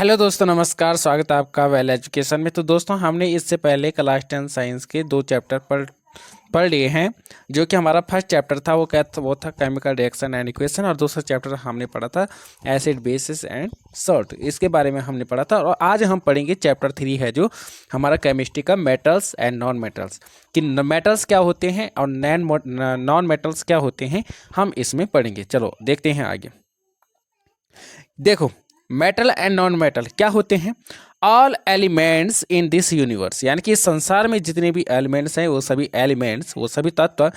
Hello दोस्तों, नमस्कार। स्वागत है आपका वेल एजुकेशन में। तो दोस्तों, हमने इससे पहले क्लास 10 साइंस के 2 चैप्टर पढ़ लिए हैं। जो कि हमारा फर्स्ट चैप्टर था वो था केमिकल रिएक्शन एंड इक्वेशन, और दूसरा चैप्टर हमने पढ़ा था एसिड बेसिस एंड सॉल्ट। इसके बारे में हमने पढ़ा था। और आज हम पढ़ेंगे चैप्टर 3 है जो हमारा केमिस्ट्री का मेटल्स एंड नॉन मेटल्स, कि मेटल्स क्या होते हैं और नॉन मेटल्स क्या होते हैं, हम इसमें पढ़ेंगे। चलो देखते हैं आगे। देखो, मेटल एंड नॉन मेटल क्या होते हैं। All elements in this universe, यानी कि इस संसार में जितने भी एलिमेंट्स हैं, वो सभी तत्व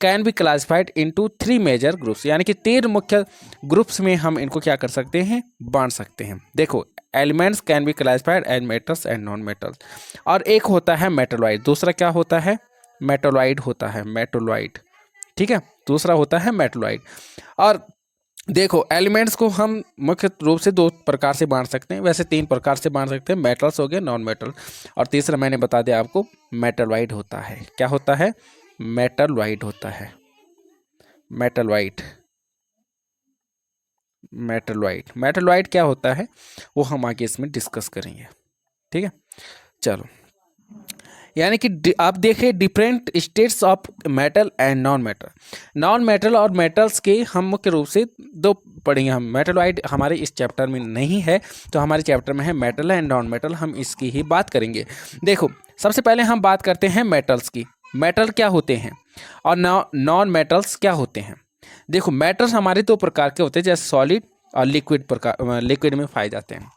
can be classified into 3 major groups, यानी कि 3 मुख्य ग्रुप्स में हम इनको क्या कर सकते हैं, बांट सकते हैं। देखो, elements can be classified as metals and non metals. और एक होता है मेटलॉइड, दूसरा क्या होता है, मेटलॉइड होता है, मेटलॉइड। ठीक है, दूसरा होता है मेटलॉइड। और देखो, एलिमेंट्स को हम मुख्य रूप से 2 प्रकार से बांट सकते हैं, वैसे 3 प्रकार से बांट सकते हैं। मेटल्स हो गए, नॉन मेटल, और तीसरा मैंने बता दिया आपको, मेटलॉइड होता है। क्या होता है, मेटलॉइड होता है, मेटलॉइड। मेटलॉइड क्या होता है वो हम आगे इसमें डिस्कस करेंगे। ठीक है, चलो। यानी कि आप देखें different states of metal and non metal और मेटल्स के हम मुख्य रूप से 2 पढ़ेंगे। हम मेटलॉइड हमारे इस चैप्टर में नहीं है, तो हमारे चैप्टर में है मेटल एंड नॉन मेटल, हम इसकी ही बात करेंगे। देखो, सबसे पहले हम बात करते हैं मेटल्स की। मेटल क्या होते हैं और नॉन मेटल्स क्या होते हैं। देखो, मेटल्स हमारे 2 प्रकार के होते हैं, जैसे सॉलिड और लिक्विड में पाए जाते हैं।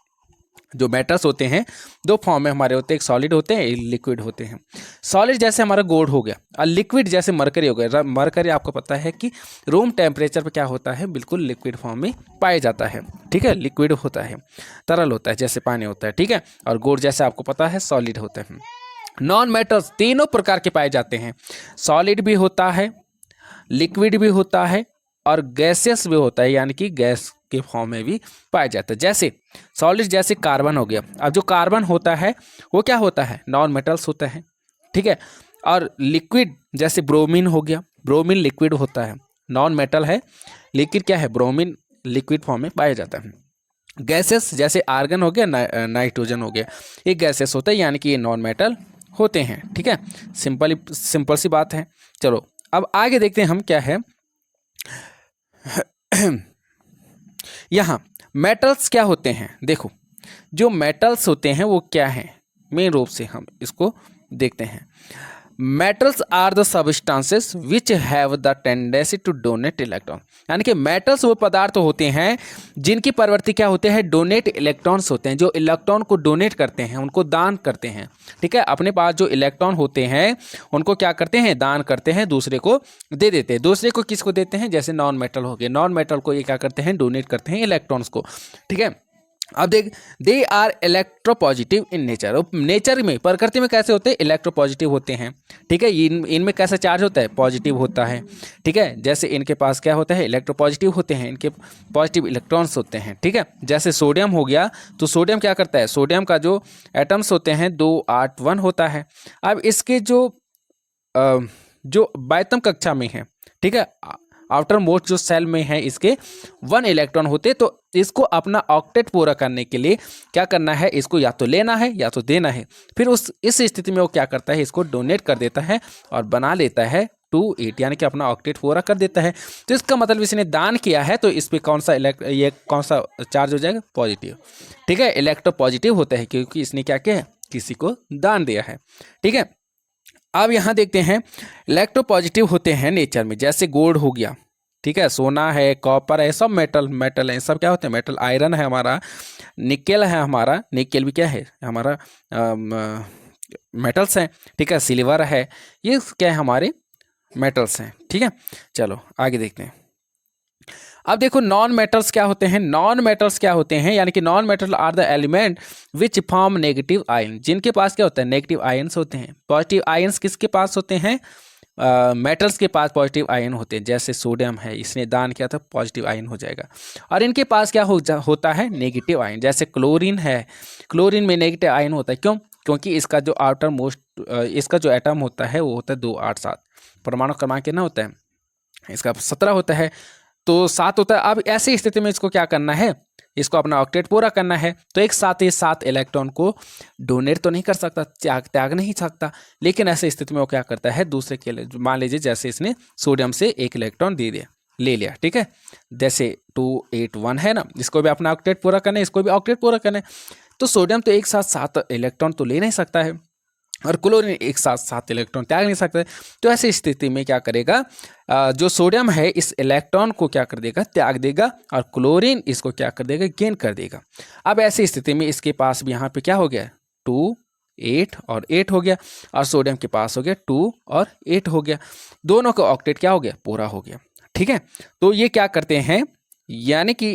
जो मेटल्स होते हैं 2 फॉर्म में हमारे होते हैं, एक सॉलिड होते हैं, एक लिक्विड होते हैं। सॉलिड जैसे हमारा गोल्ड हो गया, और लिक्विड जैसे मरकरी हो गया। मरकरी आपको पता है कि रूम टेम्परेचर पर क्या होता है, बिल्कुल लिक्विड फॉर्म में पाया जाता है। ठीक है, लिक्विड होता है, तरल होता है, जैसे पानी होता है। ठीक है, और गोल्ड जैसे आपको पता है सॉलिड होता है। नॉन मेटल्स तीनों प्रकार के पाए जाते हैं, सॉलिड भी होता है, लिक्विड भी होता है, और गैसियस भी होता है, यानी कि गैस के फॉर्म में भी पाया जाता है। जैसे सॉलिड जैसे कार्बन हो गया। अब जो कार्बन होता है वो क्या होता है, नॉन मेटल्स होता है। ठीक है, और लिक्विड जैसे ब्रोमीन हो गया, ब्रोमीन लिक्विड होता है, नॉन मेटल है, लिक्विड क्या है, ब्रोमीन लिक्विड फॉर्म में पाया जाता है। गैसेस जैसे आर्गन हो गया, नाइट्रोजन हो गया, ये गैसेस होता है, यानी कि ये नॉन मेटल होते हैं। ठीक है, सिंपल सी बात है। चलो अब आगे देखते हैं हम क्या है। यहाँ मेटल्स क्या होते हैं। देखो, जो मेटल्स होते हैं वो क्या हैं, मेन रूप से हम इसको देखते हैं। Metals are the substances which have the tendency to donate electron, यानी कि मेटल्स वो पदार्थ होते हैं जिनकी प्रवृत्ति क्या होते हैं, डोनेट इलेक्ट्रॉन्स होते हैं, जो इलेक्ट्रॉन को डोनेट करते हैं, उनको दान करते हैं। ठीक है, अपने पास जो इलेक्ट्रॉन होते हैं उनको क्या करते हैं, दान करते हैं, दूसरे को दे देते हैं। दूसरे को किसको देते हैं, जैसे नॉन मेटल हो गए, नॉन मेटल को ये क्या करते हैं, डोनेट करते हैं इलेक्ट्रॉन्स को। ठीक है, अब देख, they are electropositive in nature. Nature में, प्रकृति में कैसे होते हैं, इलेक्ट्रोपॉजिटिव होते हैं। ठीक है, इनमें कैसा चार्ज होता है, पॉजिटिव होता है। ठीक है, जैसे इनके पास क्या होता है, इलेक्ट्रोपॉजिटिव होते हैं, इनके पॉजिटिव इलेक्ट्रॉन्स होते हैं। ठीक है, जैसे सोडियम हो गया, तो सोडियम क्या करता है, सोडियम का जो एटम्स होते हैं 2 8 1 होता है। अब इसके जो बाह्यतम कक्षा में है, ठीक है, आउटर मोस्ट जो सेल में है, इसके 1 इलेक्ट्रॉन होते। तो इसको अपना ऑक्टेट पूरा करने के लिए क्या करना है, इसको या तो लेना है या तो देना है। फिर इस स्थिति में वो क्या करता है, इसको डोनेट कर देता है और बना लेता है 2 8, यानी कि अपना ऑक्टेट पूरा कर देता है। तो इसका मतलब इसने दान किया है, तो इस पर कौन सा चार्ज हो जाएगा, पॉजिटिव। ठीक है, इलेक्ट्रो पॉजिटिव होता है, क्योंकि इसने क्या किया है, किसी को दान दिया है। ठीक है, अब यहाँ देखते हैं, इलेक्ट्रोपॉजिटिव होते हैं नेचर में, जैसे गोल्ड हो गया। ठीक है, सोना है, कॉपर है, सब मेटल है, सब क्या होते हैं, मेटल। आयरन है हमारा, निकेल है हमारा, निकेल भी क्या है हमारा, मेटल्स हैं। ठीक है, सिल्वर है, ये क्या है, हमारे मेटल्स हैं। ठीक है, चलो आगे देखते हैं। अब देखो, नॉन मेटल्स क्या होते हैं। नॉन मेटल्स क्या होते हैं, यानी कि non metal are the element which form negative ion, जिनके पास क्या होता है, नेगेटिव आयन्स होते हैं। पॉजिटिव आयन्स किसके पास होते हैं, मेटल्स के पास पॉजिटिव आयन होते हैं। जैसे सोडियम है, इसने दान किया था, पॉजिटिव आयन हो जाएगा। और इनके पास क्या होता है, नेगेटिव आयन। जैसे क्लोरीन है, क्लोरीन में नेगेटिव आयन होता है। क्यों, क्योंकि इसका जो आउटर मोस्ट इसका जो एटम होता है वो होता है 2 8 7, परमाणु क्रमांक कितना होता है, इसका 17 होता है। तो 7 होता है। अब ऐसी स्थिति में इसको क्या करना है, इसको अपना ऑक्टेट पूरा करना है, तो एक साथ ये 7 इलेक्ट्रॉन को डोनेट तो नहीं कर सकता, त्याग नहीं सकता, लेकिन ऐसी स्थिति में वो क्या करता है, दूसरे के लिए, मान लीजिए जैसे इसने सोडियम से 1 इलेक्ट्रॉन ले लिया, ठीक है, जैसे 281 है ना, इसको भी अपना ऑक्टेट पूरा करना है, इसको भी ऑक्टेट पूरा करना है, तो सोडियम तो एक साथ 7 इलेक्ट्रॉन तो ले नहीं सकता है, और क्लोरीन एक साथ 7 इलेक्ट्रॉन त्याग नहीं सकता है। तो ऐसी स्थिति में क्या करेगा, जो सोडियम है इस इलेक्ट्रॉन को क्या कर देगा, त्याग देगा, और क्लोरीन इसको क्या कर देगा, गेन कर देगा। अब ऐसी स्थिति में इसके पास भी यहाँ पे क्या हो गया, 2 8 और 8 हो गया, और सोडियम के पास हो गया 2 और 8 हो गया, दोनों का ऑक्टेट क्या हो गया, पूरा हो गया, ठीक है। तो ये क्या करते हैं, यानी कि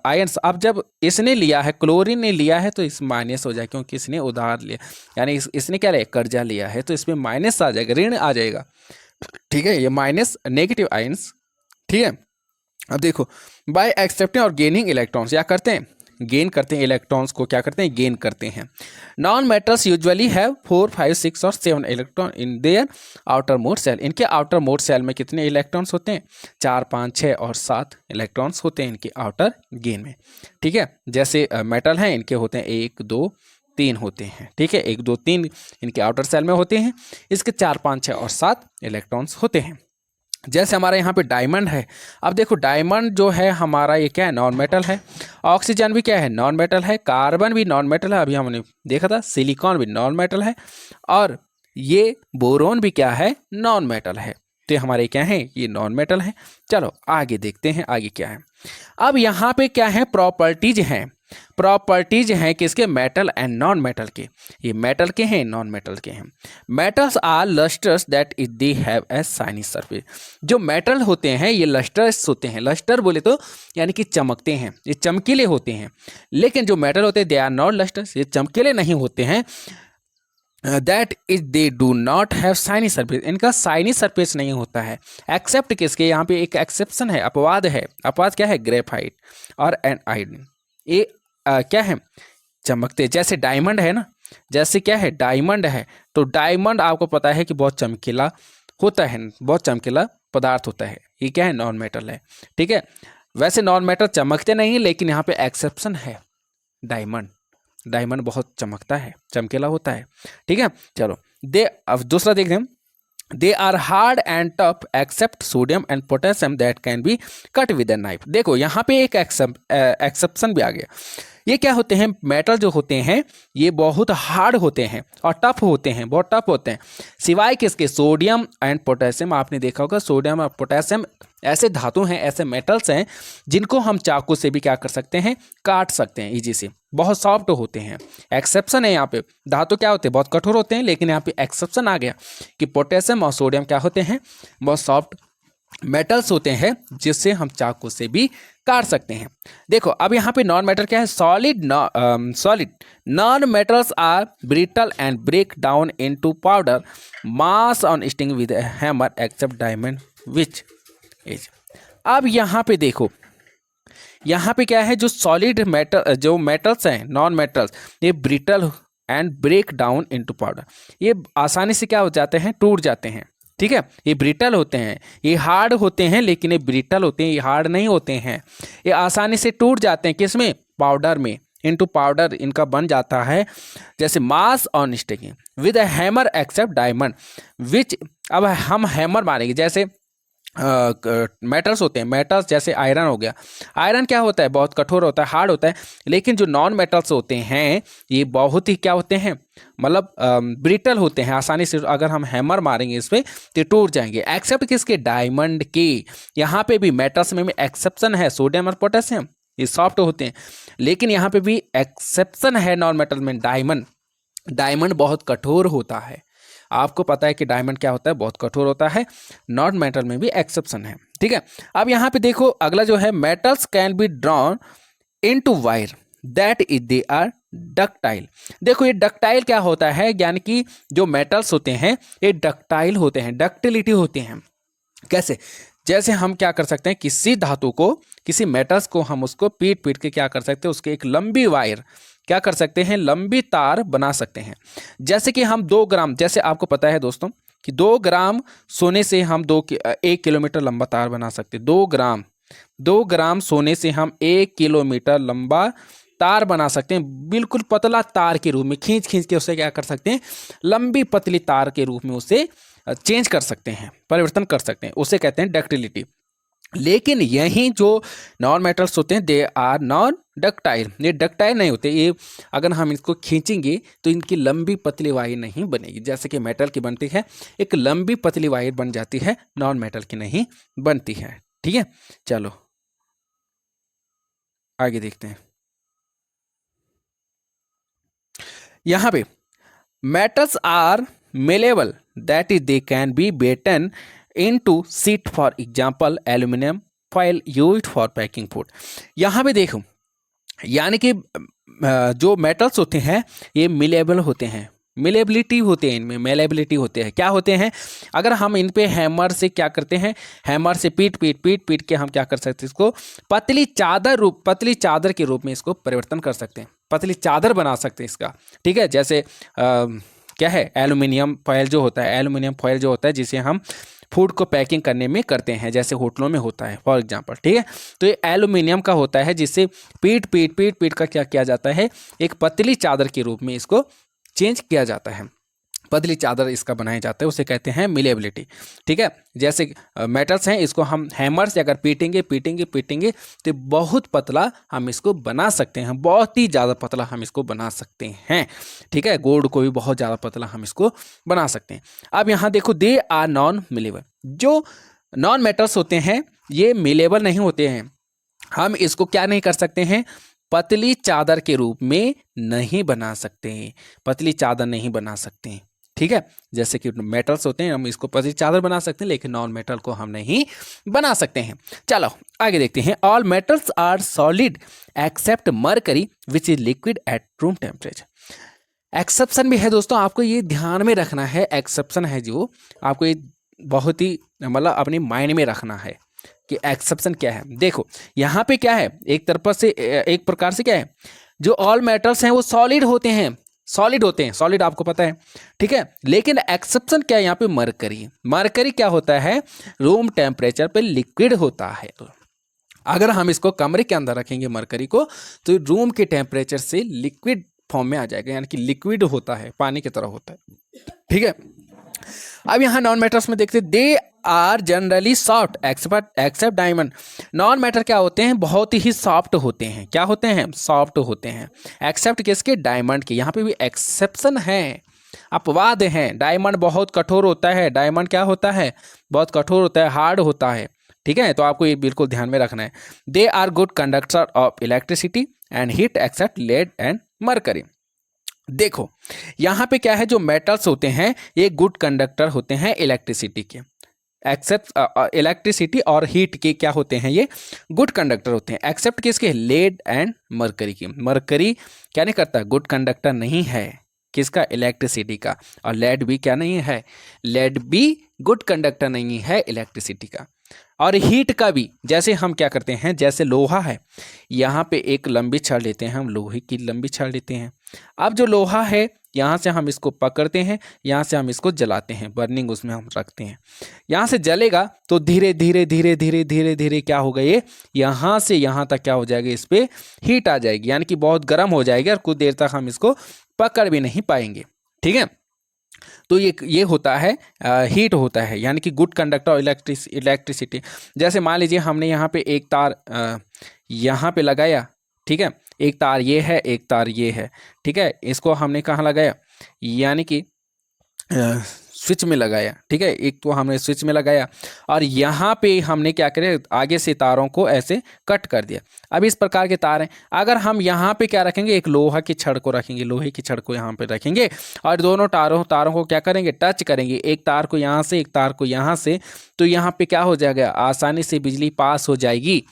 आयंस, अब जब इसने लिया है, क्लोरीन ने लिया है, तो इस माइनस हो जाए, क्योंकि इसने उधार लिया, यानी इसने क्या लिया, कर्जा लिया है, तो इसमें माइनस आ जाएगा, ऋण आ जाएगा, ठीक है, ये माइनस नेगेटिव आयंस, ठीक है। अब देखो, बाय एक्सेप्टिंग और गेनिंग इलेक्ट्रॉन्स, क्या करते हैं, गेन करते हैं, इलेक्ट्रॉन्स को क्या करते हैं, गेन करते हैं। नॉन मेटल्स यूजुअली हैव 4 5 6 और 7 electron in their outermost shell, इनके आउटर मोड सेल में कितने इलेक्ट्रॉन्स होते हैं, 4 5 6 और 7 इलेक्ट्रॉन्स होते हैं इनके आउटर गेन में, ठीक है। जैसे मेटल हैं, इनके होते हैं 1 2 3 होते हैं, ठीक है, 1 2 3 इनके आउटर सेल में होते हैं, इसके 4 5 6 और 7 इलेक्ट्रॉन्स होते हैं। जैसे हमारे यहाँ पे डायमंड है, अब देखो डायमंड जो है हमारा ये क्या है, नॉन मेटल है, ऑक्सीजन भी क्या है, नॉन मेटल है, कार्बन भी नॉन मेटल है, अभी हमने देखा था, सिलिकॉन भी नॉन मेटल है, और ये बोरोन भी क्या है, नॉन मेटल है। तो हमारे क्या है, ये नॉन मेटल है। चलो आगे देखते हैं आगे क्या है। अब यहाँ पे क्या है, प्रॉपर्टीज हैं, प्रॉपर्टीज हैं किसके, मेटल एंड नॉन मेटल के, ये मेटल के हैं, नॉन मेटल के हैं। Metals are lustrous that is they have a shiny surface, जो मेटल होते हैं ये लस्टर्स होते हैं, लस्टर बोले तो यानी कि चमकते हैं, ये चमकीले होते हैं, लेकिन जो मेटल होते हैं दे आर नॉट लस्टर्स, ये चमकीले नहीं होते हैं, that is they do not have shiny surface, इनका शाइनी सरफेस नहीं होता है, एक्सेप्ट किसके, यहाँ पे एक एक्सेप्शन है, अपवाद है, अपवाद क्या है, ग्रेफाइट और आयोडीन, ये क्या है, चमकते, जैसे डायमंड है ना, जैसे क्या है, डायमंड है, तो डायमंड आपको पता है कि बहुत चमकीला होता है, बहुत चमकीला पदार्थ होता है, ये क्या है, नॉन मेटल है, ठीक है। वैसे नॉन मेटल चमकते नहीं, लेकिन यहाँ पे एक्सेप्शन है, डायमंड, डायमंड बहुत चमकता है, चमकीला होता है, ठीक है। चलो अब दूसरा देखते हैं, they are hard and tough except sodium and potassium that can be cut with a knife. देखो यहाँ पे एक एक्सेप्शन भी आ गया, ये क्या होते हैं, मेटल जो होते हैं ये बहुत हार्ड होते हैं और टफ होते हैं, बहुत टफ होते हैं, सिवाय किसके, सोडियम एंड पोटेशियम। आपने देखा होगा सोडियम और पोटेशियम ऐसे धातु हैं, ऐसे मेटल्स हैं जिनको हम चाकू से भी क्या कर सकते हैं, काट सकते हैं इजी से, बहुत सॉफ्ट होते हैं। एक्सेप्शन है यहाँ पे, धातु क्या होते हैं, बहुत कठोर होते हैं, लेकिन यहाँ पे एक्सेप्शन आ गया कि पोटेशियम और सोडियम क्या होते हैं, बहुत सॉफ्ट मेटल्स होते हैं, जिससे हम चाकू से भी काट सकते हैं। देखो अब यहाँ पे नॉन मेटल क्या है, solid non metals are brittle and break down into powder mass on striking with a hammer except diamond which is. अब यहाँ पे देखो, यहाँ पे क्या है, जो सॉलिड मेटल, जो मेटल्स हैं, नॉन मेटल्स, ये brittle and break down into powder, ये आसानी से क्या हो जाते हैं, टूट जाते हैं, ठीक है। ये ब्रिटल होते हैं, ये हार्ड होते हैं, लेकिन ये ब्रिटल होते हैं, ये हार्ड नहीं होते हैं, ये आसानी से टूट जाते हैं, किसमें, पाउडर में, इनटू पाउडर इनका बन जाता है, जैसे mass on sticking with a hammer except diamond which. अब हम हैमर मारेंगे, जैसे मेटल्स होते हैं, मेटल्स जैसे आयरन हो गया, आयरन क्या होता है, बहुत कठोर होता है, हार्ड होता है, लेकिन जो नॉन मेटल्स होते हैं ये बहुत ही क्या होते हैं, मतलब ब्रिटल होते हैं, आसानी से अगर हम हैमर मारेंगे इस पर तो टूट जाएंगे, एक्सेप्ट किसके, डायमंड के। यहाँ पे भी मेटल्स में भी एक्सेप्शन है, सोडियम और पोटेशियम ये सॉफ्ट होते हैं, लेकिन यहाँ पे भी एक्सेप्शन है नॉन मेटल में, डायमंड बहुत कठोर होता है, आपको पता है कि डायमंड क्या होता है, बहुत कठोर होता है, नॉन मेटल में भी एक्सेप्शन है, ठीक है। अब यहाँ पे देखो अगला जो है, metals can be drawn into wire that is they are ductile. देखो ये डक्टाइल क्या होता है, यानी कि जो मेटल्स होते हैं ये डक्टाइल होते हैं, डक्टिलिटी होती हैं। कैसे, जैसे हम क्या कर सकते हैं, किसी धातु को, किसी मेटल्स को हम उसको पीट के क्या कर सकते हैं, उसके एक लंबी वायर क्या कर सकते हैं, लंबी तार बना सकते हैं। जैसे कि हम 2 ग्राम, जैसे आपको पता है दोस्तों कि 2 ग्राम सोने से हम 1 किलोमीटर लंबा तार बना सकते हैं, 2 ग्राम 2 ग्राम सोने से हम 1 किलोमीटर लंबा तार बना सकते हैं। बिल्कुल पतला तार के रूप में खींच खींच के उसे क्या कर सकते हैं, लंबी पतली तार के रूप में उसे चेंज कर सकते हैं, परिवर्तन कर सकते हैं, उसे कहते हैं डक्टिलिटी। लेकिन यही जो नॉन मेटल्स होते हैं दे आर नॉन डक्टाइल, ये डक्टाइल नहीं होते। ये अगर हम इसको खींचेंगे तो इनकी लंबी पतली वायर नहीं बनेगी, जैसे कि मेटल की बनती है एक लंबी पतली वायर बन जाती है, नॉन मेटल की नहीं बनती है। ठीक है, चलो आगे देखते हैं। यहां पे metals are malleable, that is they can be beaten into sheet, for example aluminum foil used for packing food। यहाँ पे देखो, यानी कि जो मेटल्स होते हैं ये मिलेबल होते हैं, मिलेबिलिटी होते हैं, इनमें मेलेबिलिटी होते हैं। क्या होते हैं, अगर हम इन पे हैमर से क्या करते हैं, हैमर से पीट पीट पीट पीट के हम क्या कर सकते हैं, इसको पतली चादर के रूप में इसको परिवर्तन कर सकते हैं, पतली चादर बना सकते हैं इसका। ठीक है, जैसे क्या है, एल्यूमिनियम फॉयल जो होता है, एल्यूमिनियम फॉयल जो होता है जिसे हम फूड को पैकिंग करने में करते हैं, जैसे होटलों में होता है फॉर एग्जांपल। ठीक है, तो ये एल्यूमिनियम का होता है जिससे पीट पीट पीट पीट का क्या किया जाता है, एक पतली चादर के रूप में इसको चेंज किया जाता है, पतली चादर इसका बनाया जाता है, उसे कहते हैं मिलेबिलिटी। ठीक है, जैसे मेटल्स हैं, इसको हम हैमर से अगर पीटेंगे पीटेंगे पीटेंगे तो बहुत पतला हम इसको बना सकते हैं, बहुत ही ज़्यादा पतला हम इसको बना सकते हैं। ठीक है, गोल्ड को भी बहुत ज़्यादा पतला हम इसको बना सकते हैं। अब यहाँ देखो, दे आर नॉन मिलेबल, जो नॉन मेटल्स होते हैं ये मिलेबल नहीं होते हैं, हम इसको क्या नहीं कर सकते हैं, पतली चादर के रूप में नहीं बना सकते हैं, पतली चादर नहीं बना सकते हैं। ठीक है, जैसे कि मेटल्स होते हैं हम इसको पतली चादर बना सकते हैं, लेकिन नॉन मेटल को हम नहीं बना सकते हैं। चलो आगे देखते हैं। All metals are solid except mercury which is liquid at room temperature. Exception भी है दोस्तों, आपको ये ध्यान में रखना है, एक्सेप्शन है जो आपको ये बहुत ही मतलब अपने माइंड में रखना है कि एक्सेप्शन क्या है। देखो यहाँ पे क्या है, एक प्रकार से क्या है, जो ऑल मेटल्स हैं वो सॉलिड होते हैं, सॉलिड आपको पता है। ठीक है, लेकिन एक्सेप्शन क्या है यहाँ पे, मरकरी क्या होता है, रूम टेम्परेचर पे लिक्विड होता है। तो अगर हम इसको कमरे के अंदर रखेंगे मरकरी को, तो रूम के टेम्परेचर से लिक्विड फॉर्म में आ जाएगा, यानी कि लिक्विड होता है, पानी की तरह होता है। ठीक है, अब यहाँ नॉन मेटल्स में देखते हैं, they are generally soft except diamond. Non metal क्या होते हैं, बहुत ही सॉफ्ट होते हैं, क्या होते हैं, सॉफ्ट होते हैं, एक्सेप्ट किसके, डायमंड के। यहाँ पे भी एक्सेप्शन है, अपवाद हैं। डायमंड बहुत कठोर होता है, डायमंड क्या होता है, बहुत कठोर होता है, हार्ड होता है। ठीक है, तो आपको ये बिल्कुल ध्यान में रखना है। They are good conductor of electricity and heat except lead and mercury. देखो यहाँ पे क्या है, जो मेटल्स होते हैं ये गुड कंडक्टर होते हैं इलेक्ट्रिसिटी के, एक्सेप्ट इलेक्ट्रिसिटी और हीट के क्या होते हैं, ये गुड कंडक्टर होते हैं, एक्सेप्ट किसके, लेड एंड मरकरी की। मरकरी क्या नहीं करता, गुड कंडक्टर नहीं है, किसका, इलेक्ट्रिसिटी का। और लेड भी क्या नहीं है, लेड भी गुड कंडक्टर नहीं है इलेक्ट्रिसिटी का। और हीट का भी, जैसे हम क्या करते हैं, जैसे लोहा है, यहाँ पे एक लंबी छड़ लेते हैं, हम लोहे की लंबी छड़ लेते हैं। अब जो लोहा है यहाँ से हम इसको पकड़ते हैं, यहाँ से हम इसको जलाते हैं, बर्निंग उसमें हम रखते हैं, यहाँ से जलेगा तो धीरे धीरे धीरे धीरे धीरे धीरे क्या होगा, ये यहाँ से यहाँ तक क्या हो जाएगा, इस पर हीट आ जाएगी, यानी कि बहुत गर्म हो जाएगी और कुछ देर तक हम इसको पकड़ भी नहीं पाएंगे। ठीक है, तो ये होता है हीट होता है, यानी कि गुड कंडक्टर और इलेक्ट्रिसिटी। जैसे मान लीजिए हमने यहाँ पे एक तार यहाँ पे लगाया, ठीक है, एक तार ये है, एक तार ये है। ठीक है, इसको हमने कहाँ लगाया, यानी कि स्विच में लगाया। ठीक है, एक तो हमने स्विच में लगाया और यहाँ पे हमने क्या करें, आगे से तारों को ऐसे कट कर दिया। अब इस प्रकार के तार हैं, अगर हम यहाँ पे क्या रखेंगे, एक लोहा की छड़ को रखेंगे, लोहे की छड़ को यहाँ पे रखेंगे और दोनों तारों को क्या करेंगे, टच करेंगे, एक तार को यहाँ से, एक तार को यहाँ से, तो यहाँ पे क्या हो जाएगा, आसानी से बिजली पास हो जाएगी,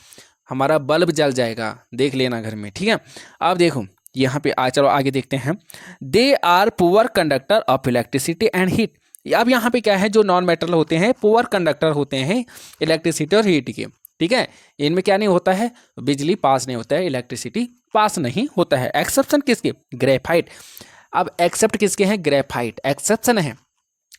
हमारा बल्ब जल जाएगा, देख लेना घर में। ठीक है, अब देखो यहाँ पे चलो आगे देखते हैं। They are poor conductor of electricity and heat. अब यहाँ पे क्या है, जो नॉन मेटल होते हैं पुअर कंडक्टर होते हैं इलेक्ट्रिसिटी और हीट के। ठीक है, इनमें क्या नहीं होता है, बिजली पास नहीं होता है, इलेक्ट्रिसिटी पास नहीं होता है। एक्सेप्शन किसके, ग्रेफाइट। अब एक्सेप्ट किसके हैं, ग्रेफाइट एक्सेप्शन है।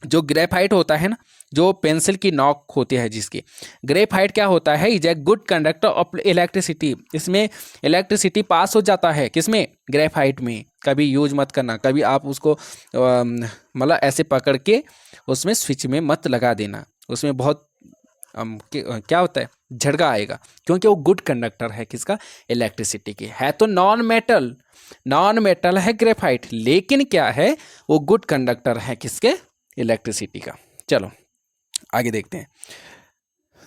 जो ग्रेफाइट होता है ना, जो पेंसिल की नॉक होती है जिसकी। ग्रेफाइट क्या होता है, is a good conductor of electricity, इसमें इलेक्ट्रिसिटी पास हो जाता है, किसमें, ग्रेफाइट में। कभी यूज मत करना, कभी आप उसको मतलब ऐसे पकड़ के उसमें स्विच में मत लगा देना, उसमें बहुत क्या होता है, झटका आएगा, क्योंकि वो गुड कंडक्टर है किसका, इलेक्ट्रिसिटी की है। तो नॉन मेटल है ग्रेफाइट, लेकिन क्या है, वो गुड कंडक्टर है किसके, इलेक्ट्रिसिटी का। चलो आगे देखते हैं।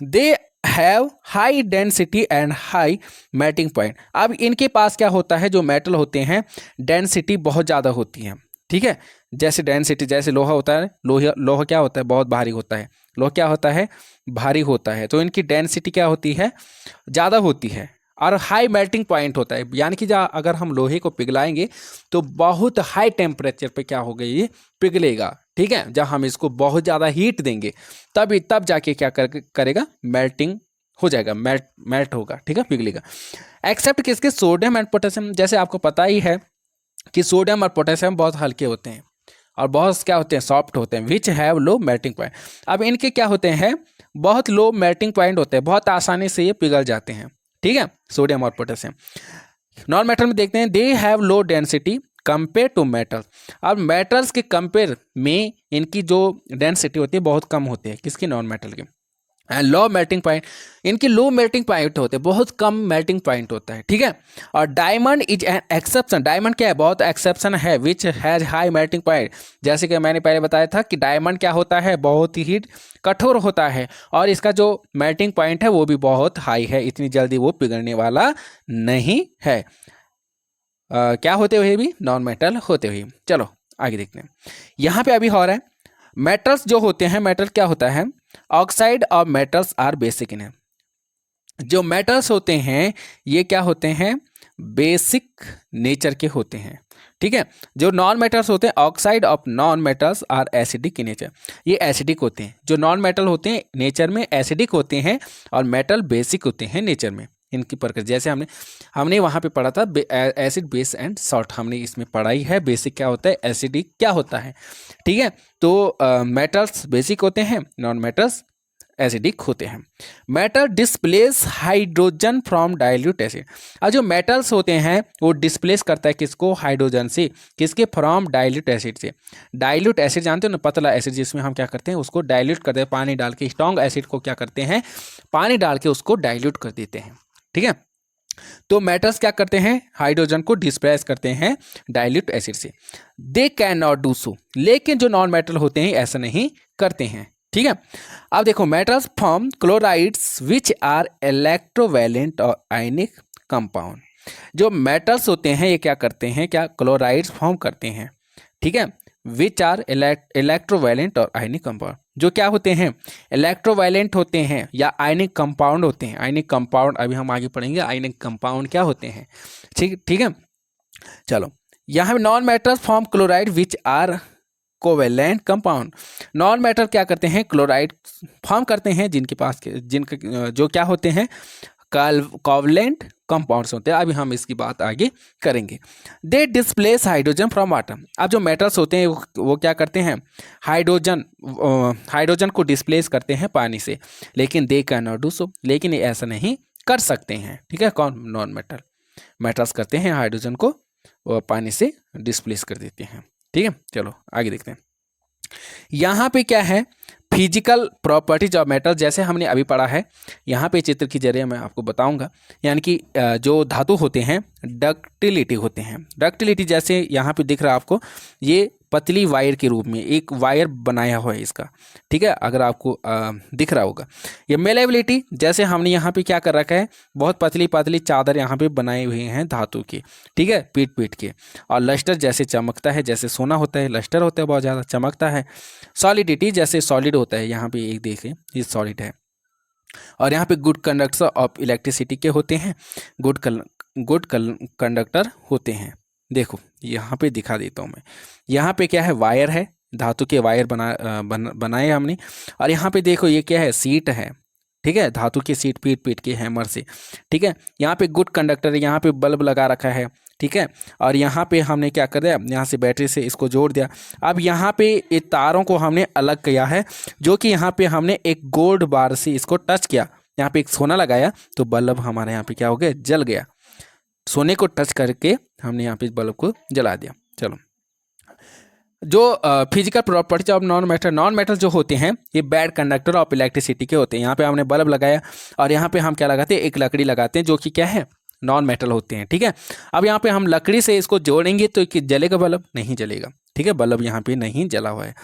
They have high density and high melting point. अब इनके पास क्या होता है, जो मेटल होते हैं डेंसिटी बहुत ज़्यादा होती है, ठीक है। जैसे डेंसिटी, जैसे लोहा होता है, लोहा क्या होता है, बहुत भारी होता है, लोहा क्या होता है, भारी होता है, तो इनकी डेंसिटी क्या होती है, ज़्यादा होती है। और हाई मेल्टिंग पॉइंट होता है, यानी कि अगर हम लोहे को पिघलाएंगे तो बहुत हाई टेम्परेचर पे क्या होगा, ये पिघलेगा, ठीक है। जब हम इसको बहुत ज़्यादा हीट देंगे तब जाके क्या करेगा, मेल्टिंग हो जाएगा, मेल्ट होगा, ठीक है, पिघलेगा। एक्सेप्ट किसके, सोडियम एंड पोटेशियम। जैसे आपको पता ही है कि सोडियम और पोटेशियम बहुत हल्के होते हैं और बहुत क्या होते हैं, सॉफ्ट होते हैं, which have low melting point. अब इनके क्या होते हैं, बहुत लो मेल्टिंग पॉइंट होते हैं, बहुत आसानी से ये पिघल जाते हैं, ठीक है, सोडियम और पोटेशियम। नॉन मेटल में देखते हैं, they have low density compare to metal. अब मेटल्स के कंपेयर में इनकी जो डेंसिटी होती है बहुत कम होती है, किसकी, नॉन मेटल की। एंड लो मेल्टिंग पॉइंट, इनकी लो मेल्टिंग पॉइंट होते हैं, बहुत कम मेल्टिंग पॉइंट होता है, ठीक है। और diamond is an exception, diamond क्या है, बहुत एक्सेप्शन है, which has high melting point. जैसे कि मैंने पहले बताया था कि डायमंड क्या होता है, बहुत ही कठोर होता है और इसका जो मेल्टिंग पॉइंट है वो भी बहुत हाई है, इतनी जल्दी वो पिघलने वाला नहीं है। क्या होते हुए भी, नॉन मेटल होते हुए। चलो आगे देखते हैं। यहाँ पे अभी हो रहा है, मेटल्स जो होते हैं, मेटल क्या होता है, oxide of metals are basic in. जो मेटल्स होते हैं ये क्या होते हैं, बेसिक नेचर के होते हैं, ठीक है। जो नॉन मेटल्स होते हैं, oxide of non metals are acidic in nature, ये एसिडिक होते हैं। जो नॉन मेटल होते हैं नेचर में एसिडिक होते हैं और मेटल बेसिक होते हैं नेचर में। इनकी प्रकृति जैसे हमने वहाँ पे पढ़ा था, एसिड बेस एंड सॉल्ट, हमने इसमें पढ़ा ही है, बेसिक क्या होता है, एसिडिक क्या होता है, ठीक है। तो मेटल्स बेसिक होते हैं, नॉन मेटल्स एसिडिक होते हैं। Metal displace hydrogen from dilute acid. और जो मेटल्स होते हैं वो डिस्प्लेस करता है किसको, हाइड्रोजन से, किसके, फ्रॉम डाइल्यूट एसिड से। डाइल्यूट एसिड जानते हो ना, पतला एसिड, जिसमें हम क्या करते हैं, उसको डाइल्यूट करते हैं, पानी डाल के। स्ट्रॉन्ग एसिड को क्या करते हैं, पानी डाल के उसको डाइल्यूट कर देते हैं, ठीक है। तो मेटल्स क्या करते हैं, हाइड्रोजन को डिस्प्लेस करते हैं डाइल्यूट एसिड से। They can not do so, लेकिन जो नॉन मेटल होते हैं ऐसा नहीं करते हैं, ठीक है। अब देखो, metals form chlorides which are electrovalent और आयनिक कंपाउंड। जो मेटल्स होते हैं ये क्या करते हैं, क्या क्लोराइड्स फॉर्म करते हैं, ठीक है, विच आर इलेक्ट्रोवैलेंट और आयनिक कंपाउंड। जो क्या होते हैं, इलेक्ट्रोवायलेंट होते हैं या आयनिक कंपाउंड होते हैं। आयनिक कंपाउंड अभी हम आगे पढ़ेंगे, आयनिक कंपाउंड क्या होते हैं, ठीक है। चलो, यहाँ non metals form chloride which are covalent compound. Non metal क्या करते हैं, क्लोराइड फॉर्म करते हैं जिनके जो क्या होते हैं, कोवेलेंट कंपाउंड्स होते हैं। अभी हम इसकी बात आगे करेंगे। दे डिस्प्लेस हाइड्रोजन फ्रॉम वाटर। अब जो मेटल्स होते हैं वो क्या करते हैं, हाइड्रोजन को डिस्प्लेस करते हैं पानी से, लेकिन they can not do so, लेकिन ये ऐसा नहीं कर सकते हैं, ठीक है। कौन, नॉन मेटल्स करते हैं हाइड्रोजन को पानी से डिस्प्लेस कर देते हैं, ठीक है। चलो आगे देखते हैं। यहाँ पे क्या है, फिजिकल प्रॉपर्टीज ऑफ मेटल, जैसे हमने अभी पढ़ा है, यहाँ पे चित्र के जरिए मैं आपको बताऊंगा। यानी कि जो धातु होते हैं डक्टिलिटी होते हैं। डक्टिलिटी जैसे यहाँ पे दिख रहा है आपको, ये पतली वायर के रूप में एक वायर बनाया हुआ है इसका, ठीक है, अगर आपको दिख रहा होगा। ये मेलेबिलिटी, जैसे हमने यहाँ पे क्या कर रखा है, बहुत पतली पतली चादर यहाँ पे बनाए हुए हैं धातु की, ठीक है, पीट के। और लस्टर जैसे चमकता है, जैसे सोना होता है लस्टर होता है, बहुत ज़्यादा चमकता है। सॉलिडिटी, जैसे सॉलिड होता है, यहाँ पे एक देखें ये सॉलिड है। और यहाँ पे गुड कंडक्टर ऑफ इलेक्ट्रिसिटी के होते हैं, गुड कंडक्टर होते हैं। देखो यहाँ पे दिखा देता हूँ मैं, यहाँ पे क्या है, वायर है, धातु के वायर बनाए हमने। और यहाँ पे देखो ये क्या है, सीट है, ठीक है, धातु की सीट पीट के हैमर से, ठीक है। यहाँ पे गुड कंडक्टर है, यहाँ पे बल्ब लगा रखा है, ठीक है। और यहाँ पे हमने क्या कर दिया, यहाँ से बैटरी से इसको जोड़ दिया। अब यहाँ पे ये तारों को हमने अलग किया है, जो कि यहाँ पे हमने एक गोल्ड बार से इसको टच किया, यहाँ पे एक सोना लगाया, तो बल्ब हमारे यहाँ पे क्या हो गया, जल गया। सोने को टच करके हमने यहाँ पे बल्ब को जला दिया। चलो, जो physical property of non metal जो होते हैं, ये बैड कंडक्टर ऑफ इलेक्ट्रिसिटी के होते हैं। यहाँ पे हमने बल्ब लगाया और यहाँ पे हम क्या लगाते हैं, एक लकड़ी लगाते हैं, जो कि क्या है, नॉन मेटल होते हैं, ठीक है। अब यहाँ पे हम लकड़ी से इसको जोड़ेंगे तो कि जलेगा बल्ब, नहीं जलेगा, ठीक है, बल्ब यहाँ पे नहीं जला हुआ है।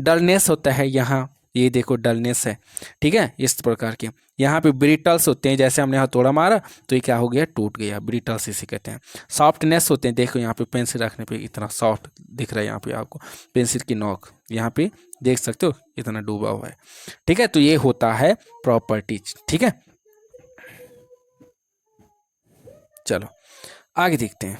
डलनेस होता है यहाँ, ये देखो डलनेस है, ठीक है, इस प्रकार के। यहाँ पे ब्रिटल्स होते हैं, जैसे हमने हथौड़ा मारा तो ये क्या हो गया, टूट गया, ब्रिटल्स इसे कहते हैं। सॉफ्टनेस होते हैं, देखो यहाँ पे पेंसिल रखने पे इतना सॉफ्ट दिख रहा है, यहाँ पे आपको पेंसिल की नोक यहाँ पे देख सकते हो इतना डूबा हुआ है, ठीक है। तो ये होता है प्रॉपर्टीज, ठीक है। चलो आगे देखते हैं।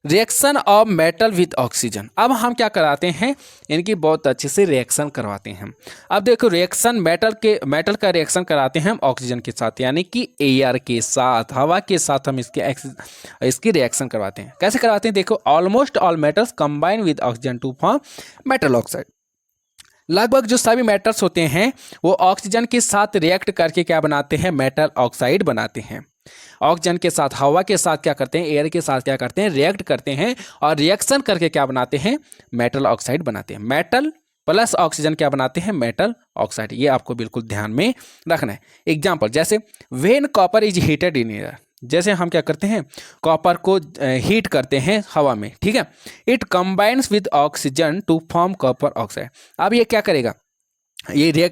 Reaction of metal with oxygen. अब हम क्या कराते हैं, इनकी बहुत अच्छे से रिएक्शन करवाते हैं। अब देखो रिएक्शन मेटल का रिएक्शन कराते हैं हम ऑक्सीजन के साथ, यानी कि एयर के साथ, हवा के साथ हम इसकी रिएक्शन करवाते हैं। कैसे करवाते हैं, देखो, almost all metals combine with oxygen to form metal oxide. लगभग जो सभी मेटल्स होते हैं वो ऑक्सीजन के साथ रिएक्ट करके क्या बनाते हैं, मेटल ऑक्साइड बनाते हैं। ऑक्सीजन के साथ, हवा के साथ क्या करते हैं, एयर के साथ क्या करते हैं, रिएक्ट करते हैं और रिएक्शन करके क्या बनाते हैं, मेटल ऑक्साइड बनाते हैं। मेटल प्लस ऑक्सीजन क्या बनाते हैं, मेटल ऑक्साइड। ये आपको बिल्कुल ध्यान में रखना है। एग्जाम्पल, जैसे when copper is heated in air, जैसे हम क्या करते हैं, कॉपर को हीट करते हैं हवा में, ठीक है, it combines with oxygen to form copper oxide. अब ये क्या करेगा, ये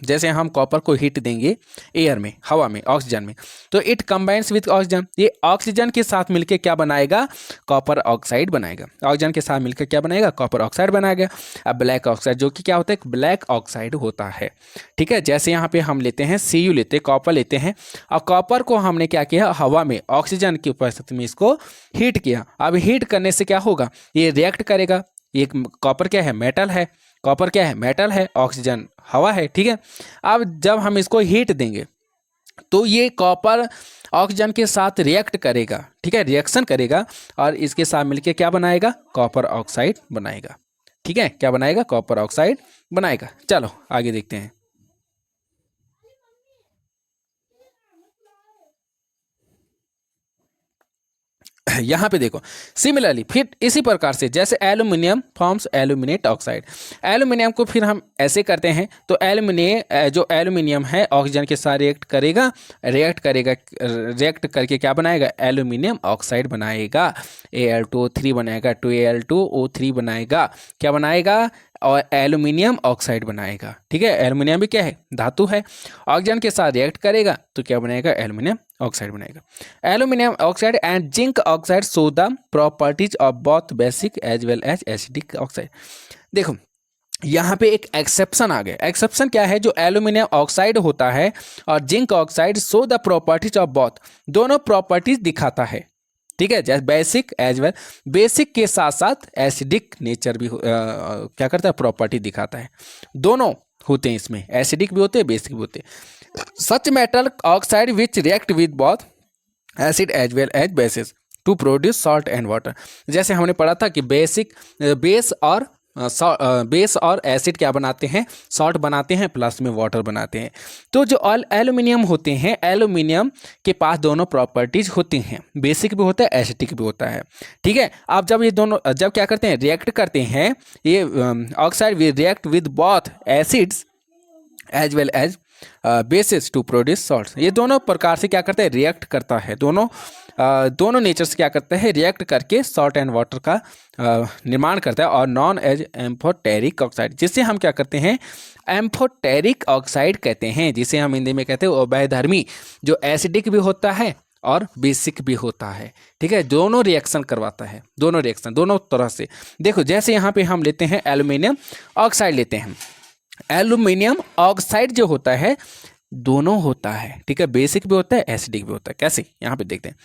जैसे हम कॉपर को हीट देंगे एयर में, हवा में, ऑक्सीजन में, तो इट कंबाइंस विद ऑक्सीजन, ये ऑक्सीजन के साथ मिलकर क्या बनाएगा, कॉपर ऑक्साइड बनाएगा। ऑक्सीजन के साथ मिलकर क्या बनाएगा, कॉपर ऑक्साइड बनाएगा। अब ब्लैक ऑक्साइड, जो कि क्या होता है, ब्लैक ऑक्साइड होता है, ठीक है। जैसे यहाँ पे हम लेते हैं Cu लेते हैं, कॉपर लेते हैं, और कॉपर को हमने क्या किया, हवा में ऑक्सीजन की उपस्थिति में इसको हीट किया। अब हीट करने से क्या होगा, ये रिएक्ट करेगा। ये कॉपर क्या है, मेटल है, कॉपर क्या है, मेटल है, ऑक्सीजन हवा है, ठीक है। अब जब हम इसको हीट देंगे तो ये कॉपर ऑक्सीजन के साथ रिएक्ट करेगा, ठीक है, रिएक्शन करेगा और इसके साथ मिलके क्या बनाएगा, कॉपर ऑक्साइड बनाएगा, ठीक है। क्या बनाएगा, कॉपर ऑक्साइड बनाएगा। चलो आगे देखते हैं। यहाँ पे देखो, सिमिलरली फिर इसी प्रकार से, जैसे aluminium forms aluminate oxide. Aluminium को फिर हम ऐसे करते हैं, तो जो एल्यूमिनियम है ऑक्सीजन के साथ रिएक्ट करेगा, रिएक्ट करके क्या बनाएगा, एल्यूमिनियम ऑक्साइड बनाएगा, Al2O3 बनाएगा, 2Al2O3 बनाएगा, क्या बनाएगा, और एल्यूमिनियम ऑक्साइड बनाएगा, ठीक है। एल्यूमिनियम भी क्या है, धातु है, ऑक्सीजन के साथ रिएक्ट करेगा तो क्या बनेगा, एल्यूमिनियम ऑक्साइड बनेगा। Aluminium oxide and zinc oxide show the properties of both basic as well as acidic oxide. देखो यहाँ पे एक एक्सेप्शन आ गया। एक्सेप्शन क्या है, जो एल्यूमिनियम ऑक्साइड होता है और zinc oxide show the properties of both, दोनों प्रॉपर्टीज दिखाता है, ठीक है। जैसे बेसिक एज वेल, बेसिक के साथ साथ एसिडिक नेचर भी क्या करता है, प्रॉपर्टी दिखाता है। दोनों होते हैं इसमें, एसिडिक भी होते हैं, बेसिक भी होते हैं। Such metal oxide which react with both acid as well as bases to produce salt and water. जैसे हमने पढ़ा था कि बेस और एसिड क्या बनाते हैं, सॉल्ट बनाते हैं, प्लस में वाटर बनाते हैं। तो जो एल्यूमिनियम होते हैं, एल्यूमिनियम के पास दोनों प्रॉपर्टीज होती हैं, बेसिक भी होता है, एसिडिक भी होता है, ठीक है। अब जब ये दोनों जब क्या करते हैं, रिएक्ट करते हैं, ये oxide will react with both acids as well as bases to produce salt. ये दोनों प्रकार से क्या करते हैं, रिएक्ट करता है, दोनों नेचर से क्या करते हैं, रिएक्ट करके सॉल्ट एंड वाटर का निर्माण करता है, और नॉन एज एम्फोटेरिक ऑक्साइड, जिसे हम क्या करते हैं, एम्फोटेरिक ऑक्साइड कहते हैं, जिसे हम हिंदी में कहते हैं उभयधर्मी, जो एसिडिक भी होता है और बेसिक भी होता है, ठीक है। दोनों रिएक्शन करवाता है, दोनों रिएक्शन दोनों तरह से। देखो जैसे यहाँ पे हम लेते हैं एल्यूमिनियम ऑक्साइड लेते हैं, एल्यूमिनियम ऑक्साइड जो होता है दोनों होता है, ठीक है, बेसिक भी होता है, एसिडिक भी होता है। कैसे, यहाँ पे देखते हैं।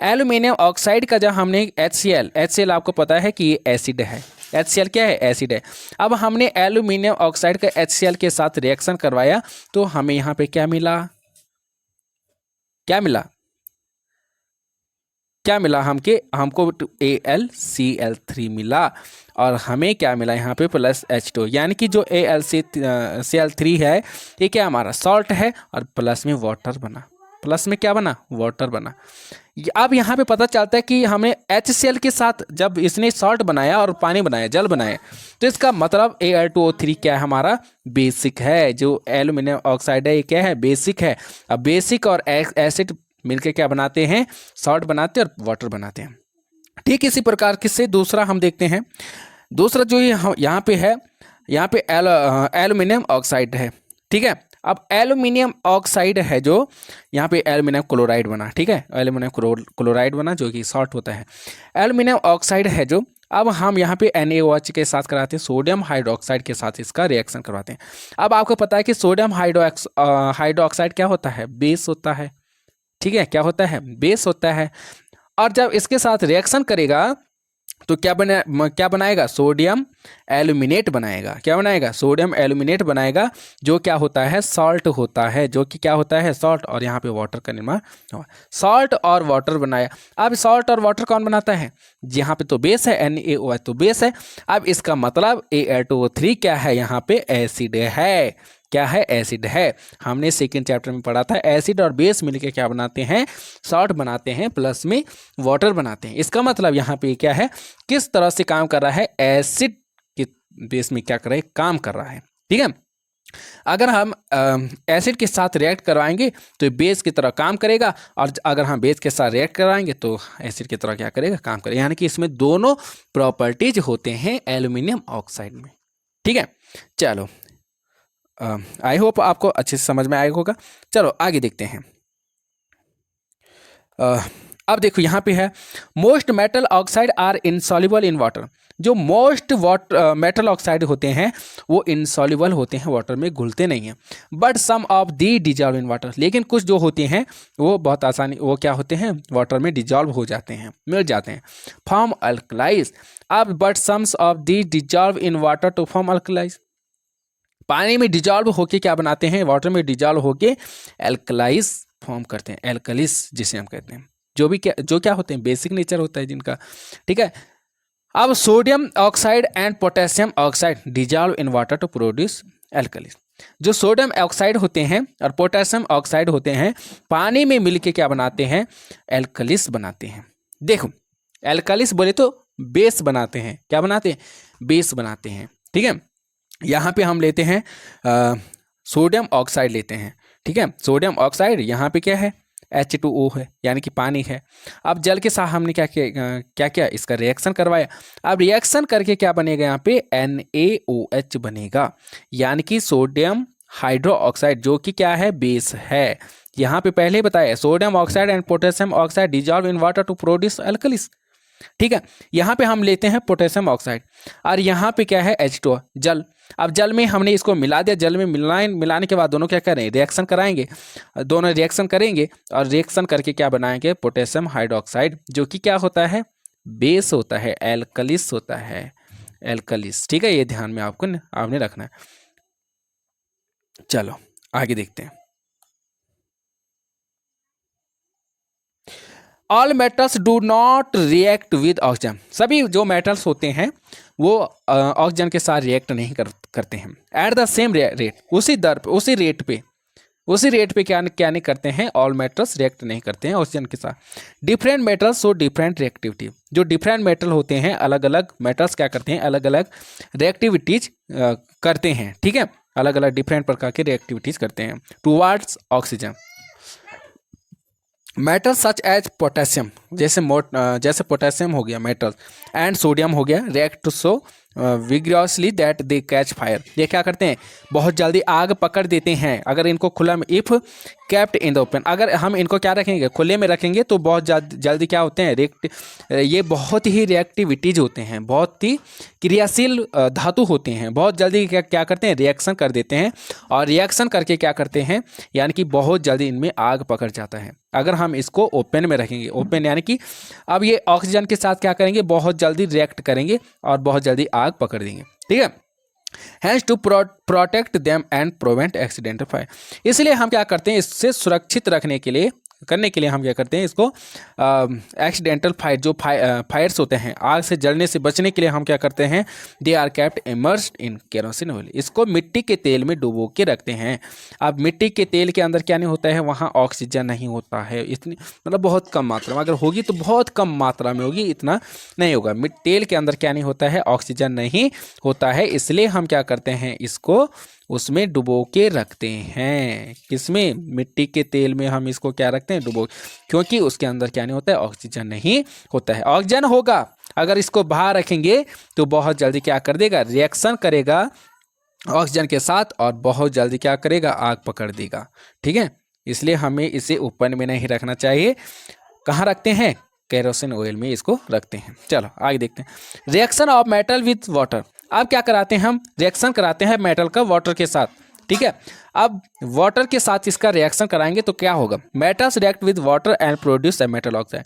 एल्यूमिनियम ऑक्साइड का जब हमने HCl आपको पता है कि ये एसिड है, HCl क्या है, एसिड है। अब हमने एल्यूमिनियम ऑक्साइड का HCl के साथ रिएक्शन करवाया तो हमें यहाँ पे क्या मिला, क्या मिला हमको AlCl3 मिला, और हमें क्या मिला यहाँ पे प्लस H2, यानी कि जो AlCl3 है ये क्या हमारा सॉल्ट है, और प्लस में वाटर बना, प्लस में क्या बना, वाटर बना। अब यहाँ पे पता चलता है कि हमें HCl के साथ जब इसने सॉल्ट बनाया और पानी बनाया, जल बनाया, तो इसका मतलब Al2O3 क्या है, हमारा बेसिक है। जो एल्यूमिनियम ऑक्साइड है ये क्या है, बेसिक है। अब बेसिक और एसिड मिलके क्या बनाते हैं, सॉल्ट बनाते हैं और वाटर बनाते हैं। ठीक इसी प्रकार किससे दूसरा हम देखते हैं। दूसरा जो यहाँ पे है, यहाँ पे एल्यूमिनियम ऑक्साइड है, ठीक है। अब एल्यूमिनियम ऑक्साइड है जो यहाँ पे एल्यूमिनियम क्लोराइड बना, ठीक है, एल्यूमिनियम क्लोराइड बना जो कि सॉल्ट होता है। एल्यूमिनियम ऑक्साइड है जो, अब हम यहाँ पे NaOH के साथ कराते हैं, सोडियम हाइड्रोक्साइड के साथ इसका रिएक्शन करवाते हैं। अब आपको पता है कि सोडियम हाइड्रोक्साइड क्या होता है, बेस होता है, ठीक है, क्या होता है, बेस होता है। और जब इसके साथ रिएक्शन करेगा तो क्या बनाएगा, सोडियम एल्यूमिनेट बनाएगा। क्या बनाएगा, सोडियम एल्यूमिनेट बनाएगा, जो क्या होता है, सॉल्ट होता है, जो कि क्या होता है, सॉल्ट, और यहाँ पे वाटर का निर्माण हुआ, सॉल्ट और वाटर बनाया। अब सॉल्ट और वाटर कौन बनाता है, यहाँ पे तो बेस है, NaOH तो बेस है। अब इसका मतलब Al2O3 क्या है, यहाँ पे एसिड है। क्या है, एसिड है। हमने सेकंड चैप्टर में पढ़ा था एसिड और बेस मिलके क्या बनाते हैं, सॉल्ट बनाते हैं, प्लस में वाटर बनाते हैं। इसका मतलब यहाँ पे क्या है, किस तरह से काम कर रहा है, एसिड के बेस में क्या कर रहा है, काम कर रहा है, ठीक है। अगर हम एसिड के साथ रिएक्ट करवाएंगे तो बेस की तरह काम करेगा, और अगर हम बेस के साथ रिएक्ट करवाएंगे तो एसिड की तरह क्या करेगा, काम करेगा। यानी कि इसमें दोनों प्रॉपर्टीज होते हैं एल्यूमिनियम ऑक्साइड में, ठीक है। चलो, आई होप आपको अच्छे से समझ में आएगा होगा। चलो आगे देखते हैं। अब देखो यहाँ पे है, most metal oxide are insoluble in water. जो मोस्ट मेटल ऑक्साइड होते हैं वो इनसॉल्युबल होते हैं, वाटर में घुलते नहीं हैं। But some of the dissolve in water, लेकिन कुछ जो होते हैं वो बहुत आसानी, वो क्या होते हैं, वाटर में डिजॉल्व हो जाते हैं, मिल जाते हैं, फॉर्म अल्कलाइज। अब but some of the dissolve in water to form alkalis, पानी में डिजॉल्व होके क्या बनाते हैं, वाटर में डिजॉल्व होके एल्कलाइज फॉर्म करते हैं, एल्कलिस जिसे हम कहते हैं, जो क्या होते हैं, बेसिक नेचर होता है जिनका, ठीक है। अब sodium oxide and potassium oxide dissolve in water to produce alkalis. जो सोडियम ऑक्साइड होते हैं और पोटेशियम ऑक्साइड होते हैं, पानी में मिलके क्या बनाते हैं, एल्कलिस बनाते हैं। देखो एल्कलिस बोले तो बेस बनाते हैं, क्या बनाते हैं, बेस बनाते हैं, ठीक है। यहाँ पे हम लेते हैं सोडियम ऑक्साइड लेते हैं, ठीक है। सोडियम ऑक्साइड यहाँ पे क्या है, H2O है, यानी कि पानी है। अब जल के साथ हमने क्या किया, इसका रिएक्शन करवाया। अब रिएक्शन करके क्या बनेगा, यहाँ पे NaOH बनेगा, यानी कि सोडियम हाइड्रो ऑक्साइड, जो कि क्या है, बेस है। यहाँ पे पहले ही बताया, sodium oxide and potassium oxide dissolve in water to produce alkalis, ठीक है। यहाँ पे हम लेते हैं पोटेशियम ऑक्साइड, और यहाँ पे क्या है, H2O, जल। अब जल में हमने इसको मिला दिया, जल में मिलाने के बाद दोनों क्या करें, रिएक्शन कराएंगे, दोनों रिएक्शन करेंगे, और रिएक्शन करके क्या बनाएंगे, पोटेशियम हाइड्रोक्साइड, जो कि क्या होता है, बेस होता है, एल्कलिस होता है, एल्कलिस, ठीक है। ये ध्यान में आपने रखना है। चलो आगे देखते हैं। All metals do not react with oxygen. सभी जो मेटल्स होते हैं वो ऑक्सीजन के साथ रिएक्ट नहीं करते हैं। एट द सेम रेट, उसी दर पे, उसी रेट पे क्या नहीं करते हैं, ऑल मेटल्स रिएक्ट नहीं करते हैं ऑक्सीजन के साथ। Different metals so different reactivity. जो डिफरेंट मेटल होते हैं, अलग अलग मेटल्स क्या करते हैं, अलग अलग रिएक्टिविटीज करते हैं, ठीक है, अलग अलग डिफरेंट प्रकार के रिएक्टिविटीज करते हैं towards oxygen. Metal such as potassium, जैसे पोटेशियम हो गया मेटल, एंड सोडियम हो गया, react so vigorously that they catch fire. ये क्या करते हैं, बहुत जल्दी आग पकड़ देते हैं अगर इनको खुला में, if kept in the open. अगर हम इनको क्या रखेंगे, खुले में रखेंगे तो बहुत जल्दी क्या होते हैं, ये बहुत ही रिएक्टिविटीज होते हैं, बहुत ही क्रियाशील धातु होते हैं, बहुत जल्दी क्या करते हैं, रिएक्शन कर देते हैं, और रिएक्शन करके क्या करते हैं, यानी कि बहुत जल्दी इनमें आग पकड़ जाता है अगर हम इसको ओपन में रखेंगे। ओपन यानी कि अब ये ऑक्सीजन के साथ क्या करेंगे, बहुत जल्दी रिएक्ट करेंगे और बहुत जल्दी आग पकड़ देंगे, ठीक है। Hence to protect them and prevent accidental fire. इसलिए हम क्या करते हैं, इससे सुरक्षित रखने के लिए करने के लिए हम क्या करते हैं, इसको एक्सीडेंटल फायर, जो फायर्स होते हैं, आग से जलने से बचने के लिए हम क्या करते हैं, they are kept immersed in kerosene oil, इसको मिट्टी के तेल में डुबो के रखते हैं। अब मिट्टी के तेल के अंदर क्या नहीं होता है, वहाँ ऑक्सीजन नहीं होता है, इतनी मतलब बहुत कम मात्रा में, अगर होगी तो बहुत कम मात्रा में होगी, इतना नहीं होगा। तेल के अंदर क्या नहीं होता है, ऑक्सीजन नहीं होता है, इसलिए हम क्या करते हैं, इसको उसमें डुबो के रखते हैं। किसमें, मिट्टी के तेल में हम इसको क्या रखते हैं, डुबो, क्योंकि उसके अंदर क्या नहीं होता है, ऑक्सीजन नहीं होता है। ऑक्सीजन होगा, अगर इसको बाहर रखेंगे तो बहुत जल्दी क्या कर देगा, रिएक्शन करेगा ऑक्सीजन के साथ और बहुत जल्दी क्या करेगा, आग पकड़ देगा। ठीक है, इसलिए हमें इसे ओपन में नहीं रखना चाहिए। कहाँ रखते हैं, केरोसिन ऑयल में इसको रखते हैं। चलो आगे देखते हैं, reaction of metal with water. अब क्या कराते हैं, हम रिएक्शन कराते हैं मेटल का वाटर के साथ। ठीक है, अब वाटर के साथ इसका रिएक्शन कराएंगे तो क्या होगा, metals react with water and produce a metal oxide.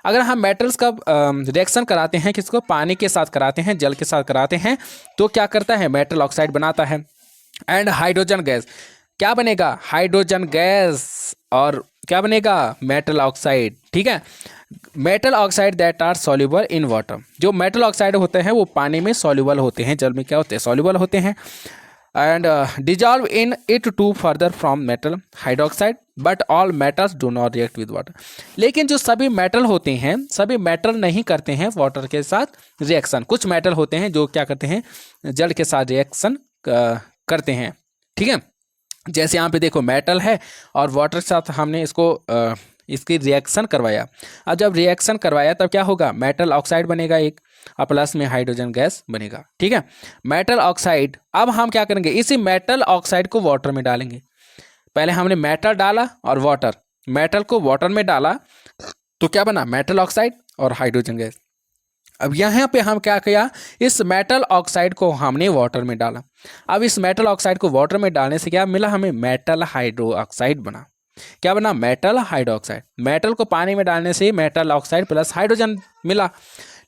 अगर हम मेटल्स का रिएक्शन कराते हैं, किसको, पानी के साथ कराते हैं, जल के साथ कराते हैं, तो क्या करता है, मेटल ऑक्साइड बनाता है। एंड हाइड्रोजन गैस, क्या बनेगा, हाइड्रोजन गैस, और क्या बनेगा, मेटल ऑक्साइड। ठीक है, metal oxide that are soluble in water, जो मेटल ऑक्साइड होते हैं वो पानी में सॉल्युबल होते हैं, जल में क्या होते हैं, सॉल्युबल होते हैं। And dissolve in it to further form metal hydroxide, but all metals do not react with water. लेकिन जो सभी मेटल होते हैं, सभी मेटल नहीं करते हैं वाटर के साथ रिएक्शन। कुछ मेटल होते हैं जो क्या करते हैं, जल के साथ रिएक्शन करते हैं। ठीक है, जैसे यहाँ पे देखो मेटल है और वाटर के साथ हमने इसको इसकी रिएक्शन करवाया। अब जब रिएक्शन करवाया तब क्या होगा, मेटल ऑक्साइड बनेगा एक, और प्लस में हाइड्रोजन गैस बनेगा। ठीक है, मेटल ऑक्साइड, अब हम क्या करेंगे, इसी मेटल ऑक्साइड को वाटर में डालेंगे। पहले हमने मेटल डाला और वाटर, मेटल को वाटर में डाला तो क्या बना, मेटल ऑक्साइड और हाइड्रोजन गैस। अब यहाँ पे हम क्या किया, इस मेटल ऑक्साइड को हमने वाटर में डाला। अब इस मेटल ऑक्साइड को वाटर में डालने से क्या मिला, हमें मेटल हाइड्रो ऑक्साइड बना। क्या बना, मेटल हाइड्रोक्साइड। मेटल को पानी में डालने से मेटल ऑक्साइड प्लस हाइड्रोजन मिला,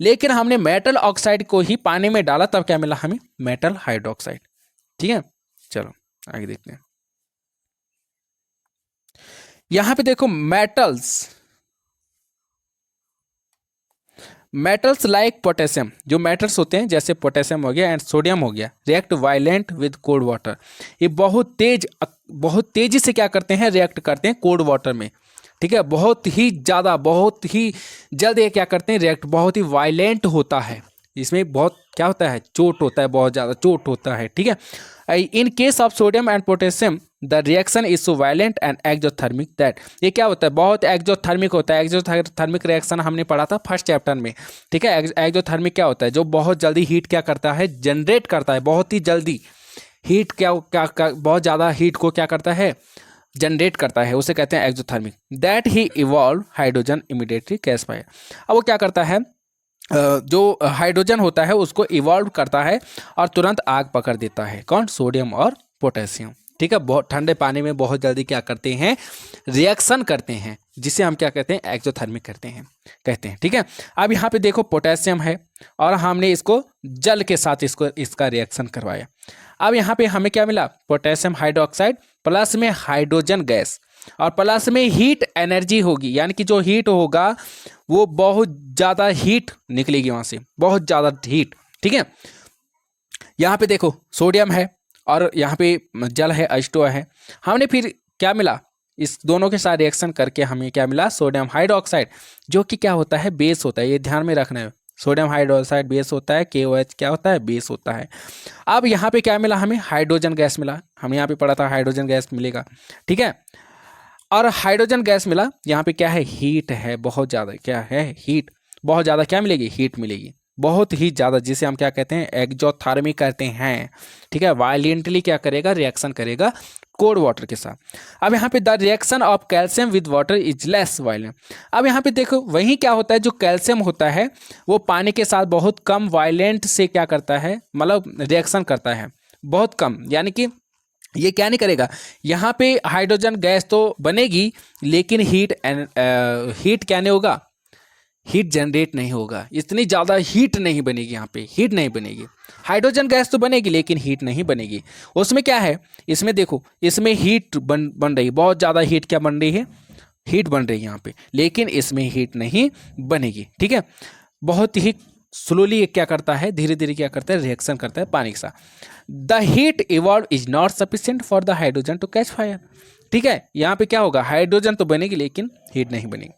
लेकिन हमने मेटल ऑक्साइड को ही पानी में डाला तब क्या मिला हमें, मेटल हाइड्रोक्साइड। ठीक है, चलो आगे देखते हैं। यहां पे देखो मेटल्स लाइक पोटेशियम, जो मेटल्स होते हैं जैसे पोटेशियम हो गया एंड सोडियम हो गया, react violent with cold water. ये बहुत तेजी से क्या करते हैं, रिएक्ट करते हैं कोल्ड वाटर में। ठीक है, बहुत ही जल्द ये क्या करते हैं, रिएक्ट बहुत ही वायलेंट होता है, इसमें बहुत क्या होता है, चोट होता है, बहुत ज़्यादा चोट होता है। ठीक है, in case of sodium and potassium the reaction is so violent and exothermic that, ये क्या होता है, बहुत एक्सोथर्मिक होता है। एक्सोथर्मिक रिएक्शन हमने पढ़ा था फर्स्ट चैप्टर में। ठीक है, एक्सोथर्मिक क्या होता है, जो बहुत जल्दी हीट क्या करता है, जनरेट करता है, बहुत ही जल्दी हीट बहुत ज़्यादा हीट को क्या करता है, जनरेट करता है, उसे कहते हैं exothermic. That he evolve hydrogen immediately catch fire. अब वो क्या करता है, जो हाइड्रोजन होता है उसको इवॉल्व करता है और तुरंत आग पकड़ देता है। कौन, सोडियम और पोटेशियम। ठीक है, बहुत ठंडे पानी में बहुत जल्दी क्या करते हैं, रिएक्शन करते हैं, जिसे हम क्या कहते हैं, एक्सोथर्मिक कहते हैं। ठीक है, अब यहाँ पे देखो पोटेशियम है और हमने इसको जल के साथ इसका रिएक्शन करवाया। अब यहाँ पे हमें क्या मिला, पोटेशियम हाइड्रोक्साइड प्लस में हाइड्रोजन गैस और प्लस में हीट एनर्जी होगी, यानी कि जो हीट होगा वो बहुत ज़्यादा हीट निकलेगी वहाँ से, बहुत ज़्यादा हीट। ठीक है, यहाँ पे देखो सोडियम है और यहाँ पे जल है, H2O है। हमने फिर क्या मिला, इस दोनों के साथ रिएक्शन करके हमें क्या मिला, सोडियम हाइड्रोक्साइड, जो कि क्या होता है, बेस होता है। ये ध्यान में रखना है, सोडियम हाइड्रोक्साइड बेस होता है, KOH क्या होता है, बेस होता है। अब यहाँ पे क्या मिला, हमें हाइड्रोजन गैस मिला, हम यहाँ पे पढ़ा था हाइड्रोजन गैस मिलेगा। ठीक है, और हाइड्रोजन गैस मिला, यहाँ पे क्या है, हीट है, बहुत ज़्यादा क्या है, हीट, बहुत ज़्यादा क्या मिलेगी, हीट मिलेगी, बहुत ही ज़्यादा, जिसे हम क्या कहते हैं, एक्सोथर्मिक कहते हैं। ठीक है, वायलेंटली क्या करेगा, रिएक्शन करेगा कोल्ड वाटर के साथ। अब यहाँ पे the reaction of calcium with water is less violent. अब यहाँ पे देखो वही क्या होता है, जो कैल्शियम होता है वो पानी के साथ बहुत कम वायलेंट से क्या करता है, मतलब रिएक्शन करता है बहुत कम, यानी कि ये क्या नहीं करेगा, यहाँ पे हाइड्रोजन गैस तो बनेगी लेकिन हीट क्या नहीं होगा, हीट जनरेट नहीं होगा, इतनी ज़्यादा हीट नहीं बनेगी, यहाँ पे हीट नहीं बनेगी। हाइड्रोजन गैस तो बनेगी लेकिन हीट नहीं बनेगी। उसमें क्या है, इसमें देखो, इसमें हीट बन रही, बहुत ज़्यादा हीट क्या बन रही है, हीट बन रही है यहाँ पे, लेकिन इसमें हीट नहीं बनेगी। ठीक है, बहुत ही स्लोली ये क्या करता है, धीरे धीरे क्या करता है, रिएक्शन करता है पानी के साथ। The heat evolve is not sufficient for the hydrogen to catch fire. ठीक है, यहाँ पे क्या होगा, हाइड्रोजन तो बनेगी लेकिन हीट नहीं बनेगी।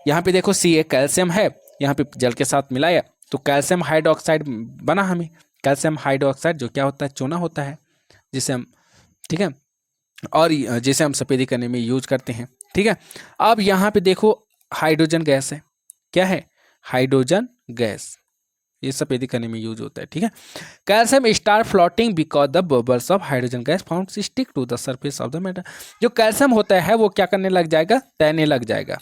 यहाँ पे देखो सी एक कैल्शियम है, यहाँ पे जल के साथ मिलाया तो कैल्शियम हाइड्रोक्साइड बना हमें। कैल्शियम हाइड्रोक्साइड जो क्या होता है, चूना होता है, जिसे हम, ठीक है, और जिसे हम सफेदी करने में यूज करते हैं। ठीक है, अब यहाँ पे देखो हाइड्रोजन गैस है, क्या है, हाइड्रोजन गैस, ये सफेदी करने में यूज होता है। ठीक है, calcium start floating because the bubbles of hydrogen gas formed stick to the surface of the metal. जो कैल्शियम होता है वो क्या करने लग जाएगा, तैरने लग जाएगा।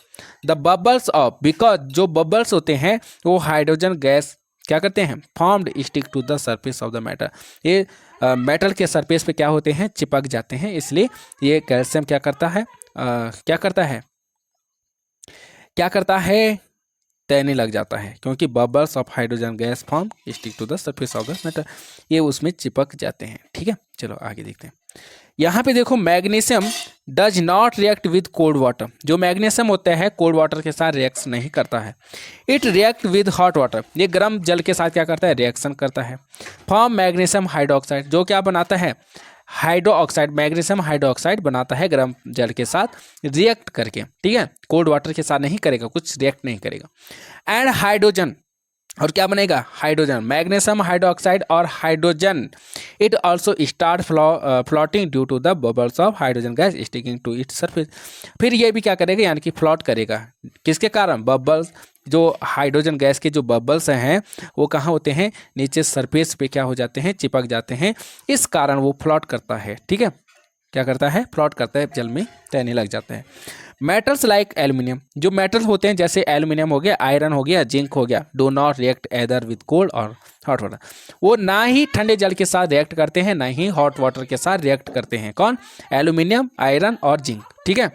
द बबल्स ऑफ, बिकॉज जो बबल्स होते हैं वो हाइड्रोजन गैस क्या करते हैं, formed stick to the surface of the metal. ये मेटल के सरफेस पे क्या होते हैं, चिपक जाते हैं, इसलिए ये कैल्शियम क्या करता है, क्या करता है, क्या करता है, तैरने लग जाता है, क्योंकि bubbles of hydrogen gas form stick to the surface of the metal, ये उसमें चिपक जाते हैं। ठीक है, चलो आगे देखते हैं। यहाँ पे देखो magnesium does not react with cold water. जो मैग्नीशियम होता है कोल्ड वाटर के साथ रिएक्ट नहीं करता है। It react with hot water, ये गर्म जल के साथ क्या करता है, रिएक्शन करता है। फॉर्म मैग्नीशियम हाइड्रोक्साइड, जो क्या बनाता है, हाइड्रो ऑक्साइड, मैग्नीशियम हाइड्रोक्साइड बनाता है गर्म जल के साथ रिएक्ट करके। ठीक है, कोल्ड वाटर के साथ नहीं करेगा, कुछ रिएक्ट नहीं करेगा। एंड हाइड्रोजन, और क्या बनेगा, हाइड्रोजन, मैग्नीशियम हाइड्रोक्साइड और hydrogen. It also start floating due to the bubbles of hydrogen gas sticking to its surface. फिर ये भी क्या करेगा, यानी कि फ्लोट करेगा, किसके कारण, बबल्स, जो हाइड्रोजन गैस के जो बबल्स हैं वो कहाँ होते हैं, नीचे सरफेस पे क्या हो जाते हैं, चिपक जाते हैं, इस कारण वो फ्लोट करता है। ठीक है, क्या करता है, फ्लोट करता है, जल में तैरने लग जाता है। मेटल्स लाइक एल्यूमिनियम, जो मेटल्स होते हैं जैसे एल्यूमिनियम हो गया, आयरन हो गया, जिंक हो गया, do not react either with cold और हॉट वाटर। वो ना ही ठंडे जल के साथ रिएक्ट करते हैं, ना ही हॉट वाटर के साथ रिएक्ट करते हैं। कौन, एल्यूमिनियम, आयरन और जिंक। ठीक है,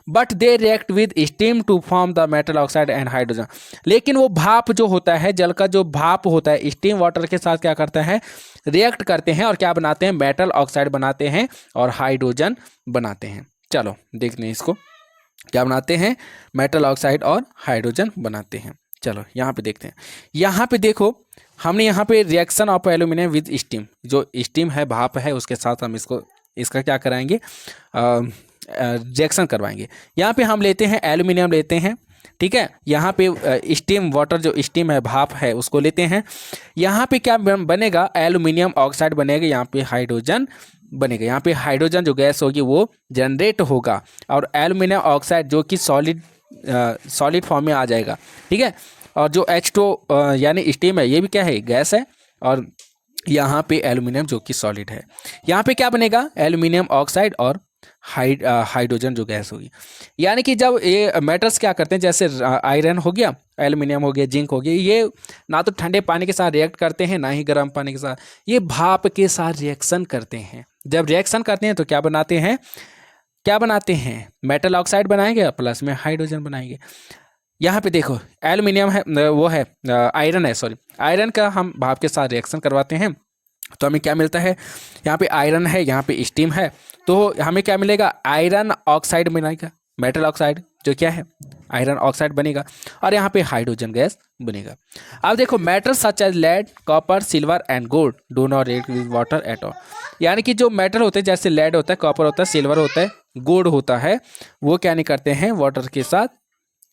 but they react with steam to form the metal oxide and hydrogen. लेकिन वो भाप जो होता है, जल का जो भाप होता है, स्टीम वाटर के साथ क्या करता है, रिएक्ट करते हैं और क्या बनाते हैं, मेटल ऑक्साइड बनाते हैं और हाइड्रोजन बनाते हैं। चलो देखते हैं इसको, क्या बनाते हैं, मेटल ऑक्साइड और हाइड्रोजन बनाते हैं। चलो यहाँ पे देखते हैं। यहाँ पे देखो हमने यहाँ पे reaction of aluminium with steam, जो स्टीम है, भाप है, उसके साथ हम इसका क्या कराएंगे, रिएक्शन करवाएंगे। यहाँ पे हम लेते हैं एल्यूमिनियम लेते हैं। ठीक है, यहाँ पे स्टीम वाटर, जो स्टीम है, भाप है, उसको लेते हैं। यहाँ पे क्या बनेगा, एल्यूमिनियम ऑक्साइड बनेगा, यहाँ पे हाइड्रोजन बनेगा। यहाँ पे हाइड्रोजन जो गैस होगी वो जनरेट होगा और एल्यूमिनियम ऑक्साइड जो कि सॉलिड फॉर्म में आ जाएगा। ठीक है, और जो H2 यानी स्टीम है, ये भी क्या है, गैस है, और यहाँ पे एल्यूमिनियम जो कि सॉलिड है। यहाँ पे क्या बनेगा, एल्यूमिनियम ऑक्साइड और हाइड्रोजन जो गैस होगी। यानी कि जब ये मेटल्स क्या करते हैं, जैसे आयरन हो गया, एल्यूमिनियम हो गया, जिंक हो गया, ये ना तो ठंडे पानी के साथ रिएक्ट करते हैं, ना ही गर्म पानी के साथ, ये भाप के साथ रिएक्शन करते हैं। जब रिएक्शन करते हैं तो क्या बनाते हैं, क्या बनाते हैं, मेटल ऑक्साइड बनाएंगे, प्लस में हाइड्रोजन बनाएंगे। यहाँ पे देखो एल्यूमिनियम है, वो है आयरन है, सॉरी, आयरन का हम भाप के साथ रिएक्शन करवाते हैं तो हमें क्या मिलता है, यहाँ पे आयरन है, यहाँ पे स्टीम है, तो हमें क्या मिलेगा, आयरन ऑक्साइड बनेगा, मेटल ऑक्साइड जो क्या है, आयरन ऑक्साइड बनेगा, और यहाँ पे हाइड्रोजन गैस बनेगा। अब देखो metal such as lead, copper, silver and gold do not react with water at all. यानी कि जो मेटल होते हैं, जैसे लेड होता है, कॉपर होता है, सिल्वर होता है, गोल्ड होता है, वो क्या नहीं करते हैं, वाटर के साथ,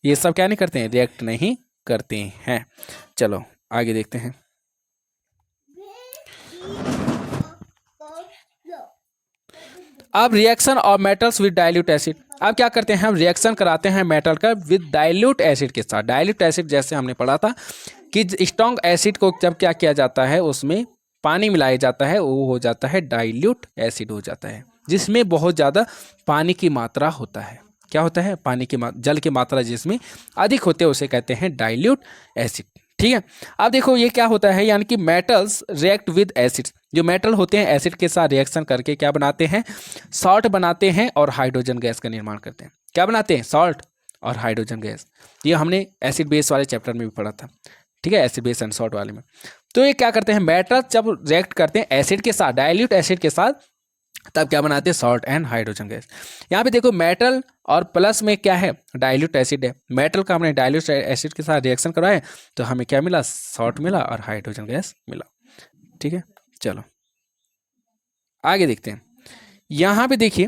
ये सब क्या नहीं करते हैं, रिएक्ट नहीं करते हैं। चलो आगे देखते हैं। अब reaction of metals with dilute acid. अब क्या करते हैं, हम रिएक्शन कराते हैं मेटल का विद डाइल्यूट एसिड के साथ। डाइल्यूट एसिड जैसे हमने पढ़ा था कि स्ट्रॉन्ग एसिड को जब क्या किया जाता है, उसमें पानी मिलाया जाता है, वो हो जाता है डाइल्यूट एसिड हो जाता है, जिसमें बहुत ज़्यादा पानी की मात्रा होता है। क्या होता है, पानी की जल की मात्रा जिसमें अधिक होते हैं उसे कहते हैं डाइल्यूट एसिड। ठीक है, अब देखो ये क्या होता है, यानी कि मेटल्स रिएक्ट विद एसिड। जो मेटल होते हैं एसिड के साथ रिएक्शन करके क्या बनाते हैं, सॉल्ट बनाते हैं और हाइड्रोजन गैस का निर्माण करते हैं। क्या बनाते हैं, सॉल्ट और हाइड्रोजन गैस। ये हमने एसिड बेस वाले चैप्टर में भी पढ़ा था। ठीक है, एसिड बेस एंड सॉल्ट वाले में। तो ये क्या करते हैं, मेटल जब रिएक्ट करते हैं एसिड के साथ, डाइल्यूट एसिड के साथ, तब क्या बनाते हैं, सॉल्ट एंड हाइड्रोजन गैस। यहाँ पे देखो मेटल और प्लस में क्या है, डाइल्यूट एसिड है। मेटल का हमने डाइल्यूट एसिड के साथ रिएक्शन करवाए तो हमें क्या मिला, सॉल्ट मिला और हाइड्रोजन गैस मिला। ठीक है, चलो आगे देखते हैं। यहाँ पे देखिए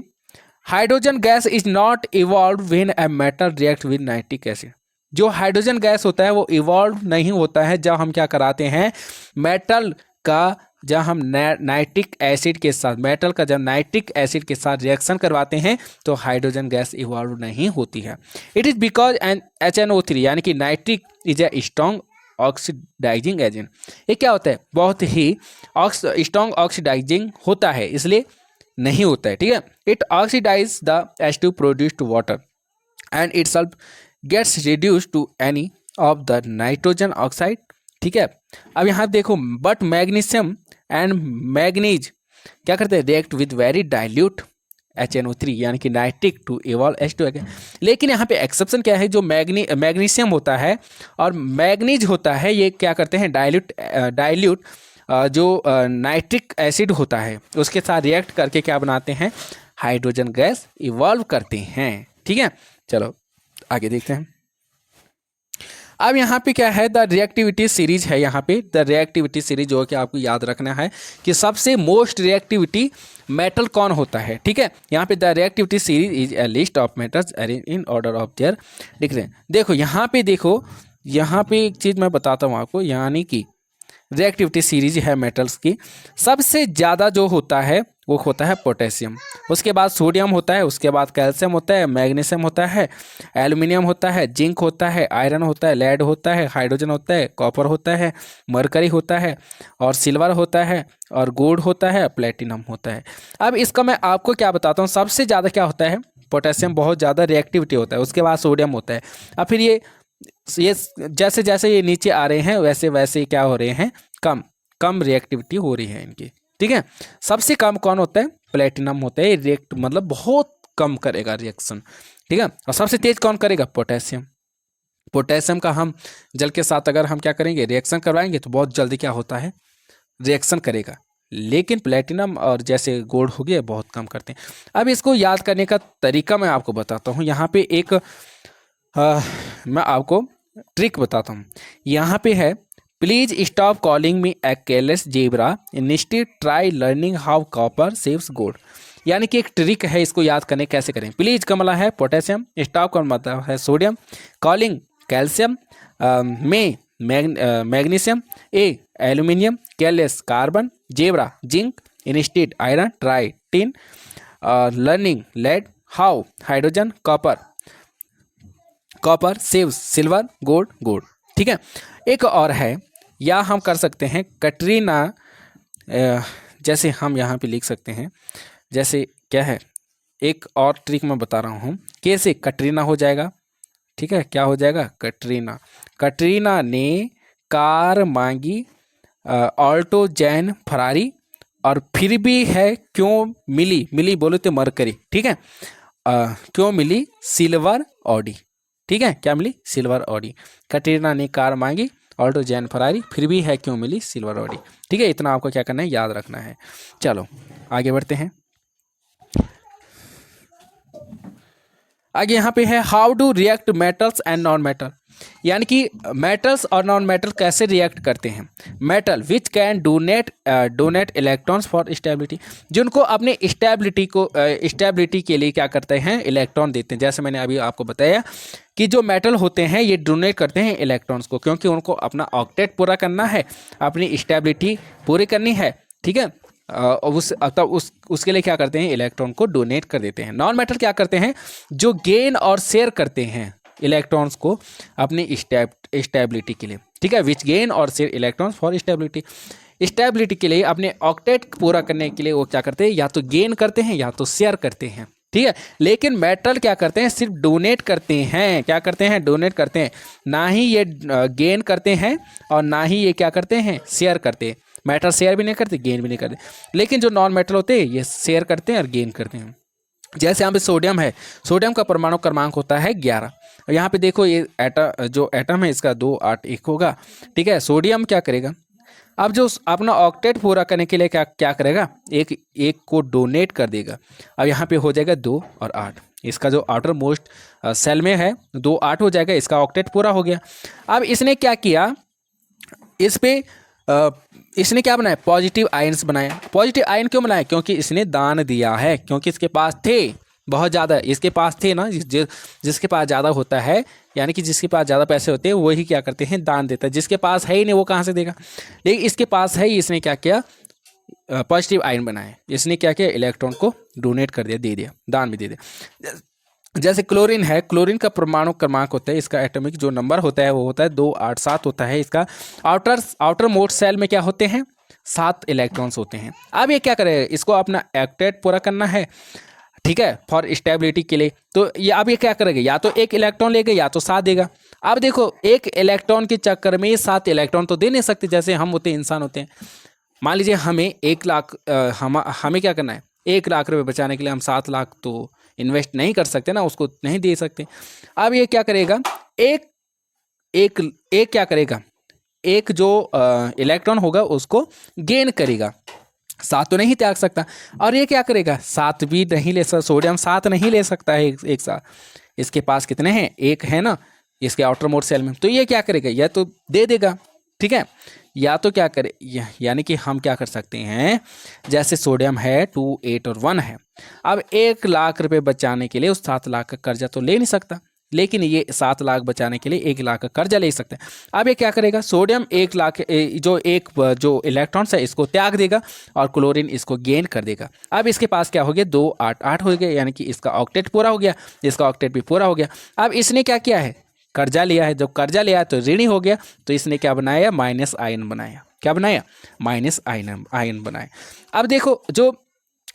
hydrogen gas is not evolve when a metal react with nitric acid. जो हाइड्रोजन गैस होता है वो इवॉल्व नहीं होता है जब हम क्या कराते हैं, मेटल का जब हम नाइट्रिक एसिड के साथ, मेटल का जब नाइट्रिक एसिड के साथ रिएक्शन करवाते हैं तो हाइड्रोजन गैस इवॉल्व नहीं होती है। It is because N HNO3 यानी कि nitric is a strong oxidising agent. ये क्या होता है, बहुत ही स्ट्रॉन्ग ऑक्सीडाइजिंग होता है, इसलिए नहीं होता है। ठीक है, it oxidise the H2 produced water and itself gets reduce to any of the nitrogen oxide. ठीक है, अब यहाँ देखो बट मैग्नीशियम एंड मैग्नीज क्या करते हैं, react with very dilute HNO3 यानी कि नाइट्रिक टू इवॉल्व H2। लेकिन यहाँ पे एक्सेप्शन क्या है, जो मैग्नीशियम होता है और मैग्नीज होता है, ये क्या करते हैं, डाइल्यूट जो नाइट्रिक एसिड होता है उसके साथ रिएक्ट करके क्या बनाते हैं, हाइड्रोजन गैस इवॉल्व करते हैं। ठीक है, चलो आगे देखते हैं। अब यहाँ पे क्या है, द रिएक्टिविटी सीरीज है। यहाँ पे द रिएक्टिविटी सीरीज जो कि आपको याद रखना है कि सबसे मोस्ट रिएक्टिविटी मेटल कौन होता है। ठीक है, यहाँ पे the reactivity series is a list of metals arrange in order of their degree. देखो यहाँ पे, देखो यहाँ पे एक चीज़ मैं बताता हूँ आपको, यानी कि रिएक्टिविटी सीरीज है मेटल्स की, सबसे ज़्यादा जो होता है वो होता है पोटेशियम, उसके बाद सोडियम होता है, उसके बाद कैल्शियम होता है, मैग्नीशियम होता है, एल्युमिनियम होता है, जिंक होता है, आयरन होता है, लेड होता है, हाइड्रोजन होता है, कॉपर होता है, मरकरी होता है और सिल्वर होता है और गोल्ड होता है, प्लेटिनम होता है। अब इसका मैं आपको क्या बताता हूँ, सबसे ज़्यादा क्या होता है, पोटेशियम बहुत ज़्यादा रिएक्टिविटी होता है, उसके बाद सोडियम होता है, और फिर ये जैसे जैसे ये नीचे आ रहे हैं वैसे वैसे क्या हो रहे हैं, कम कम रिएक्टिविटी हो रही है इनकी। ठीक है, सबसे कम कौन होता है, प्लेटिनम होता है, रिएक्ट मतलब बहुत कम करेगा रिएक्शन। ठीक है, और सबसे तेज कौन करेगा, पोटेशियम। पोटेशियम का हम जल के साथ अगर हम क्या करेंगे, रिएक्शन करवाएंगे तो बहुत जल्दी क्या होता है, रिएक्शन करेगा। लेकिन प्लेटिनम और जैसे गोल्ड हो गया बहुत कम करते हैं। अब इसको याद करने का तरीका मैं आपको बताता हूँ। यहाँ पे एक मैं आपको ट्रिक बताता हूँ। यहाँ पे है, please stop calling me a careless zebra, instead try learning how copper saves gold. यानी कि एक ट्रिक है, इसको याद करने कैसे करें। प्लीज का मतलब है पोटेशियम, स्टॉप का मतलब है sodium, calling calcium, me magnesium, a aluminium, careless carbon, zebra zinc, instead iron, try tin, learning lead, how hydrogen, copper saves silver, gold. ठीक है, एक और है, या हम कर सकते हैं कटरीना, जैसे हम यहाँ पे लिख सकते हैं, जैसे क्या है, एक और ट्रिक मैं बता रहा हूँ कैसे कटरीना हो जाएगा। ठीक है, क्या हो जाएगा, कटरीना ने कार मांगी ऑल्टो जैन फरारी, और फिर भी है क्यों मिली बोलो तो मरकरी। ठीक है, क्यों मिली सिल्वर ऑडी। ठीक है, क्या मिली, सिल्वर ऑडी। कटरीना ने कार मांगी ऑल्टो जैन फरारी, फिर भी है क्यों मिली सिल्वर ऑडी। ठीक है, इतना आपको क्या करना है, याद रखना है। चलो आगे बढ़ते हैं। आगे यहाँ पे है, how do react metals and non metal. यानी कि मेटल्स और नॉन मेटल कैसे रिएक्ट करते हैं। Metal which can donate electrons for stability, जिनको अपने स्टेबिलिटी के लिए क्या करते हैं, इलेक्ट्रॉन देते हैं। जैसे मैंने अभी आपको बताया कि जो मेटल होते हैं ये डोनेट करते हैं इलेक्ट्रॉन्स को, क्योंकि उनको अपना ऑक्टेट पूरा करना है, अपनी स्टेबिलिटी पूरी करनी है। ठीक है, उसके लिए क्या करते हैं, इलेक्ट्रॉन को डोनेट कर देते हैं। नॉन मेटल क्या करते हैं, जो गेन और शेयर करते हैं इलेक्ट्रॉन्स को अपनी स्टेबिलिटी के लिए। ठीक है, विच गेन और शेयर इलेक्ट्रॉन्स फॉर स्टेबिलिटी के लिए, अपने ऑक्टेट पूरा करने के लिए वो क्या करते हैं, या तो गेन करते हैं या तो शेयर करते हैं। ठीक है, लेकिन मेटल क्या करते हैं, सिर्फ डोनेट करते हैं। क्या करते हैं, डोनेट करते हैं, ना ही ये गेन करते हैं और ना ही ये क्या करते हैं, शेयर करते हैं। मेटल शेयर भी नहीं करते, गेन भी नहीं करते, लेकिन जो नॉन मेटल होते हैं ये शेयर करते हैं और गेन करते हैं। जैसे यहाँ पे सोडियम है, सोडियम का परमाणु क्रमांक होता है 11। यहाँ पे देखो ये जो एटम है इसका 2 8 1 होगा। ठीक है, सोडियम क्या करेगा, अब जो अपना ऑक्टेट पूरा करने के लिए क्या क्या करेगा, एक को डोनेट कर देगा। अब यहाँ पे हो जाएगा 2 और 8, इसका जो आउटर मोस्ट सेल में है 2 8 हो जाएगा, इसका ऑक्टेट पूरा हो गया। अब इसने क्या किया, इस पे इसने क्या बनाया, पॉजिटिव आयन्स बनाया। पॉजिटिव आयन क्यों बनाया, क्योंकि इसने दान दिया है, क्योंकि इसके पास थे बहुत ज़्यादा, इसके पास थे ना, जिसके पास ज़्यादा होता है, यानी कि जिसके पास ज़्यादा पैसे होते हैं वही क्या करते हैं, दान देता है। जिसके पास है ही नहीं वो कहाँ से देगा, लेकिन इसके पास है ही, इसने क्या किया, पॉजिटिव आयन बनाए। इसने क्या किया, इलेक्ट्रॉन को डोनेट कर दिया, दे दिया, दान भी दे दिया। जैसे क्लोरीन है, क्लोरीन का परमाणु क्रमांक होता है, इसका एटॉमिक जो नंबर होता है वो होता है 2 8 7 होता है। इसका आउटर मोस्ट सेल में क्या होते हैं, 7 इलेक्ट्रॉन्स होते हैं। अब ये क्या करेगा, इसको अपना ऑक्टेट पूरा करना है, ठीक है, फॉर स्टेबिलिटी के लिए। तो ये अब ये क्या करेगा, या तो एक इलेक्ट्रॉन लेगा या तो 7 देगा। अब देखो एक इलेक्ट्रॉन के चक्कर में 7 इलेक्ट्रॉन तो दे नहीं सकते, जैसे हम होते हैं, इंसान होते हैं। मान लीजिए हमें 1 लाख हमें क्या करना है, 1 लाख रुपए बचाने के लिए हम 7 लाख तो इन्वेस्ट नहीं कर सकते ना, उसको नहीं दे सकते। अब ये क्या करेगा, एक एक एक क्या करेगा, एक जो इलेक्ट्रॉन होगा उसको गेन करेगा, 7 तो नहीं त्याग सकता। और ये क्या करेगा, 7 भी नहीं ले सकता, सोडियम 7 नहीं ले सकता है एक साथ। इसके पास कितने हैं, 1 है ना इसके आउटर मोस्ट सेल में, तो ये क्या करेगा, या तो दे देगा, ठीक है, या तो क्या करे, यानी कि हम क्या कर सकते हैं, जैसे सोडियम है 2 8 और 1 है। अब 1 लाख रुपए बचाने के लिए उस 7 लाख का कर्जा तो ले नहीं सकता, लेकिन ये 7 लाख बचाने के लिए 1 लाख का कर्जा ले सकते हैं। अब ये क्या करेगा, सोडियम 1 लाख जो इलेक्ट्रॉन्स है इसको त्याग देगा और क्लोरीन इसको गेन कर देगा। अब इसके पास क्या हो गया, 2 8 8 हो गया, यानी कि इसका ऑक्टेट पूरा हो गया, इसका ऑक्टेट भी पूरा हो गया। अब इसने क्या किया है, कर्जा लिया है, जब कर्जा लिया है तो ऋणी हो गया, तो इसने क्या बनाया, माइनस आयन बनाया। क्या बनाया, माइनस आयन बनाया। अब देखो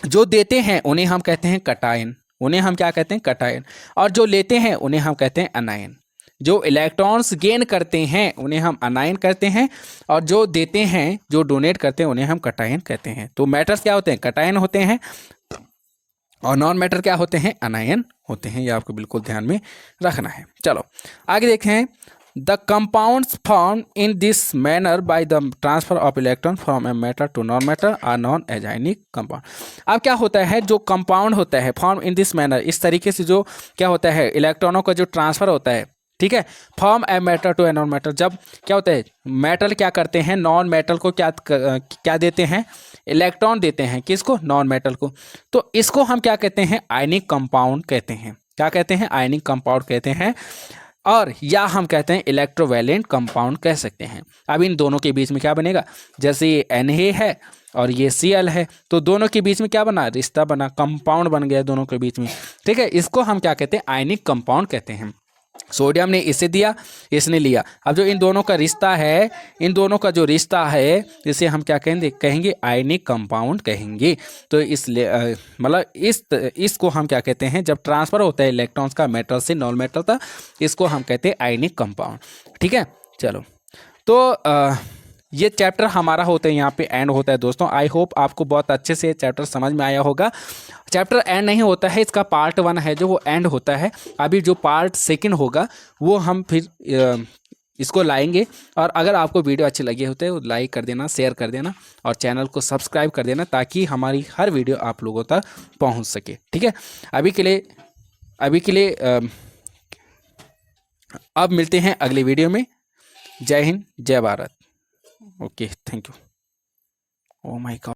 जो देते हैं उन्हें हम कहते हैं कटायन, उन्हें हम क्या कहते हैं, कटायन। और जो लेते हैं उन्हें हम कहते हैं अनायन। जो इलेक्ट्रॉन्स गेन करते हैं उन्हें हम अनायन कहते हैं, और जो देते हैं, जो डोनेट करते हैं उन्हें हम कटायन कहते हैं। तो मैटर्स क्या होते हैं, कटायन होते हैं, और नॉन मैटर क्या होते हैं, अनायन होते हैं। ये आपको बिल्कुल ध्यान में रखना है। चलो आगे देखें हैं, the compounds form in this manner by the transfer of electron from a metal to non metal are known as ionic compound. अब क्या होता है, जो कंपाउंड होता है फॉर्म इन दिस मैनर, इस तरीके से जो क्या होता है, इलेक्ट्रॉनों का जो ट्रांसफर होता है, ठीक है, from a metal to a non metal. जब क्या होता है, मेटल क्या करते हैं, नॉन मेटल को क्या देते हैं, इलेक्ट्रॉन देते हैं, किसको, नॉन मेटल को। तो इसको हम क्या कहते हैं, आयनिक कंपाउंड कहते हैं। क्या कहते हैं, आयनिक कंपाउंड कहते हैं, और या हम कहते हैं इलेक्ट्रोवैलेंट कंपाउंड कह सकते हैं। अब इन दोनों के बीच में क्या बनेगा, जैसे ये Na है और ये Cl है, तो दोनों के बीच में क्या बना, रिश्ता बना, कंपाउंड बन गया दोनों के बीच में, ठीक है। इसको हम क्या कहते हैं, आयनिक कंपाउंड कहते हैं। सोडियम ने इसे दिया, इसने लिया। अब जो इन दोनों का रिश्ता है, इन दोनों का जो रिश्ता है, इसे हम क्या कहेंगे आयनिक कंपाउंड कहेंगे। तो इसलिए मतलब इसको हम क्या कहते हैं, जब ट्रांसफर होता है इलेक्ट्रॉन्स का मेटल से नॉन मेटल तक, इसको हम कहते हैं आयनिक कंपाउंड, ठीक है। चलो तो ये चैप्टर हमारा होता है, यहाँ पे एंड होता है दोस्तों। आई होप आपको बहुत अच्छे से चैप्टर समझ में आया होगा। चैप्टर एंड नहीं होता है, इसका पार्ट 1 है जो वो एंड होता है। अभी जो पार्ट 2 होगा वो हम फिर इसको लाएंगे। और अगर आपको वीडियो अच्छी लगी होते है तो लाइक कर देना, शेयर कर देना और चैनल को सब्सक्राइब कर देना, ताकि हमारी हर वीडियो आप लोगों तक पहुँच सके, ठीक है। अभी के लिए अब मिलते हैं अगले वीडियो में। जय हिंद, जय Bharat. Okay, thank you. Oh my God.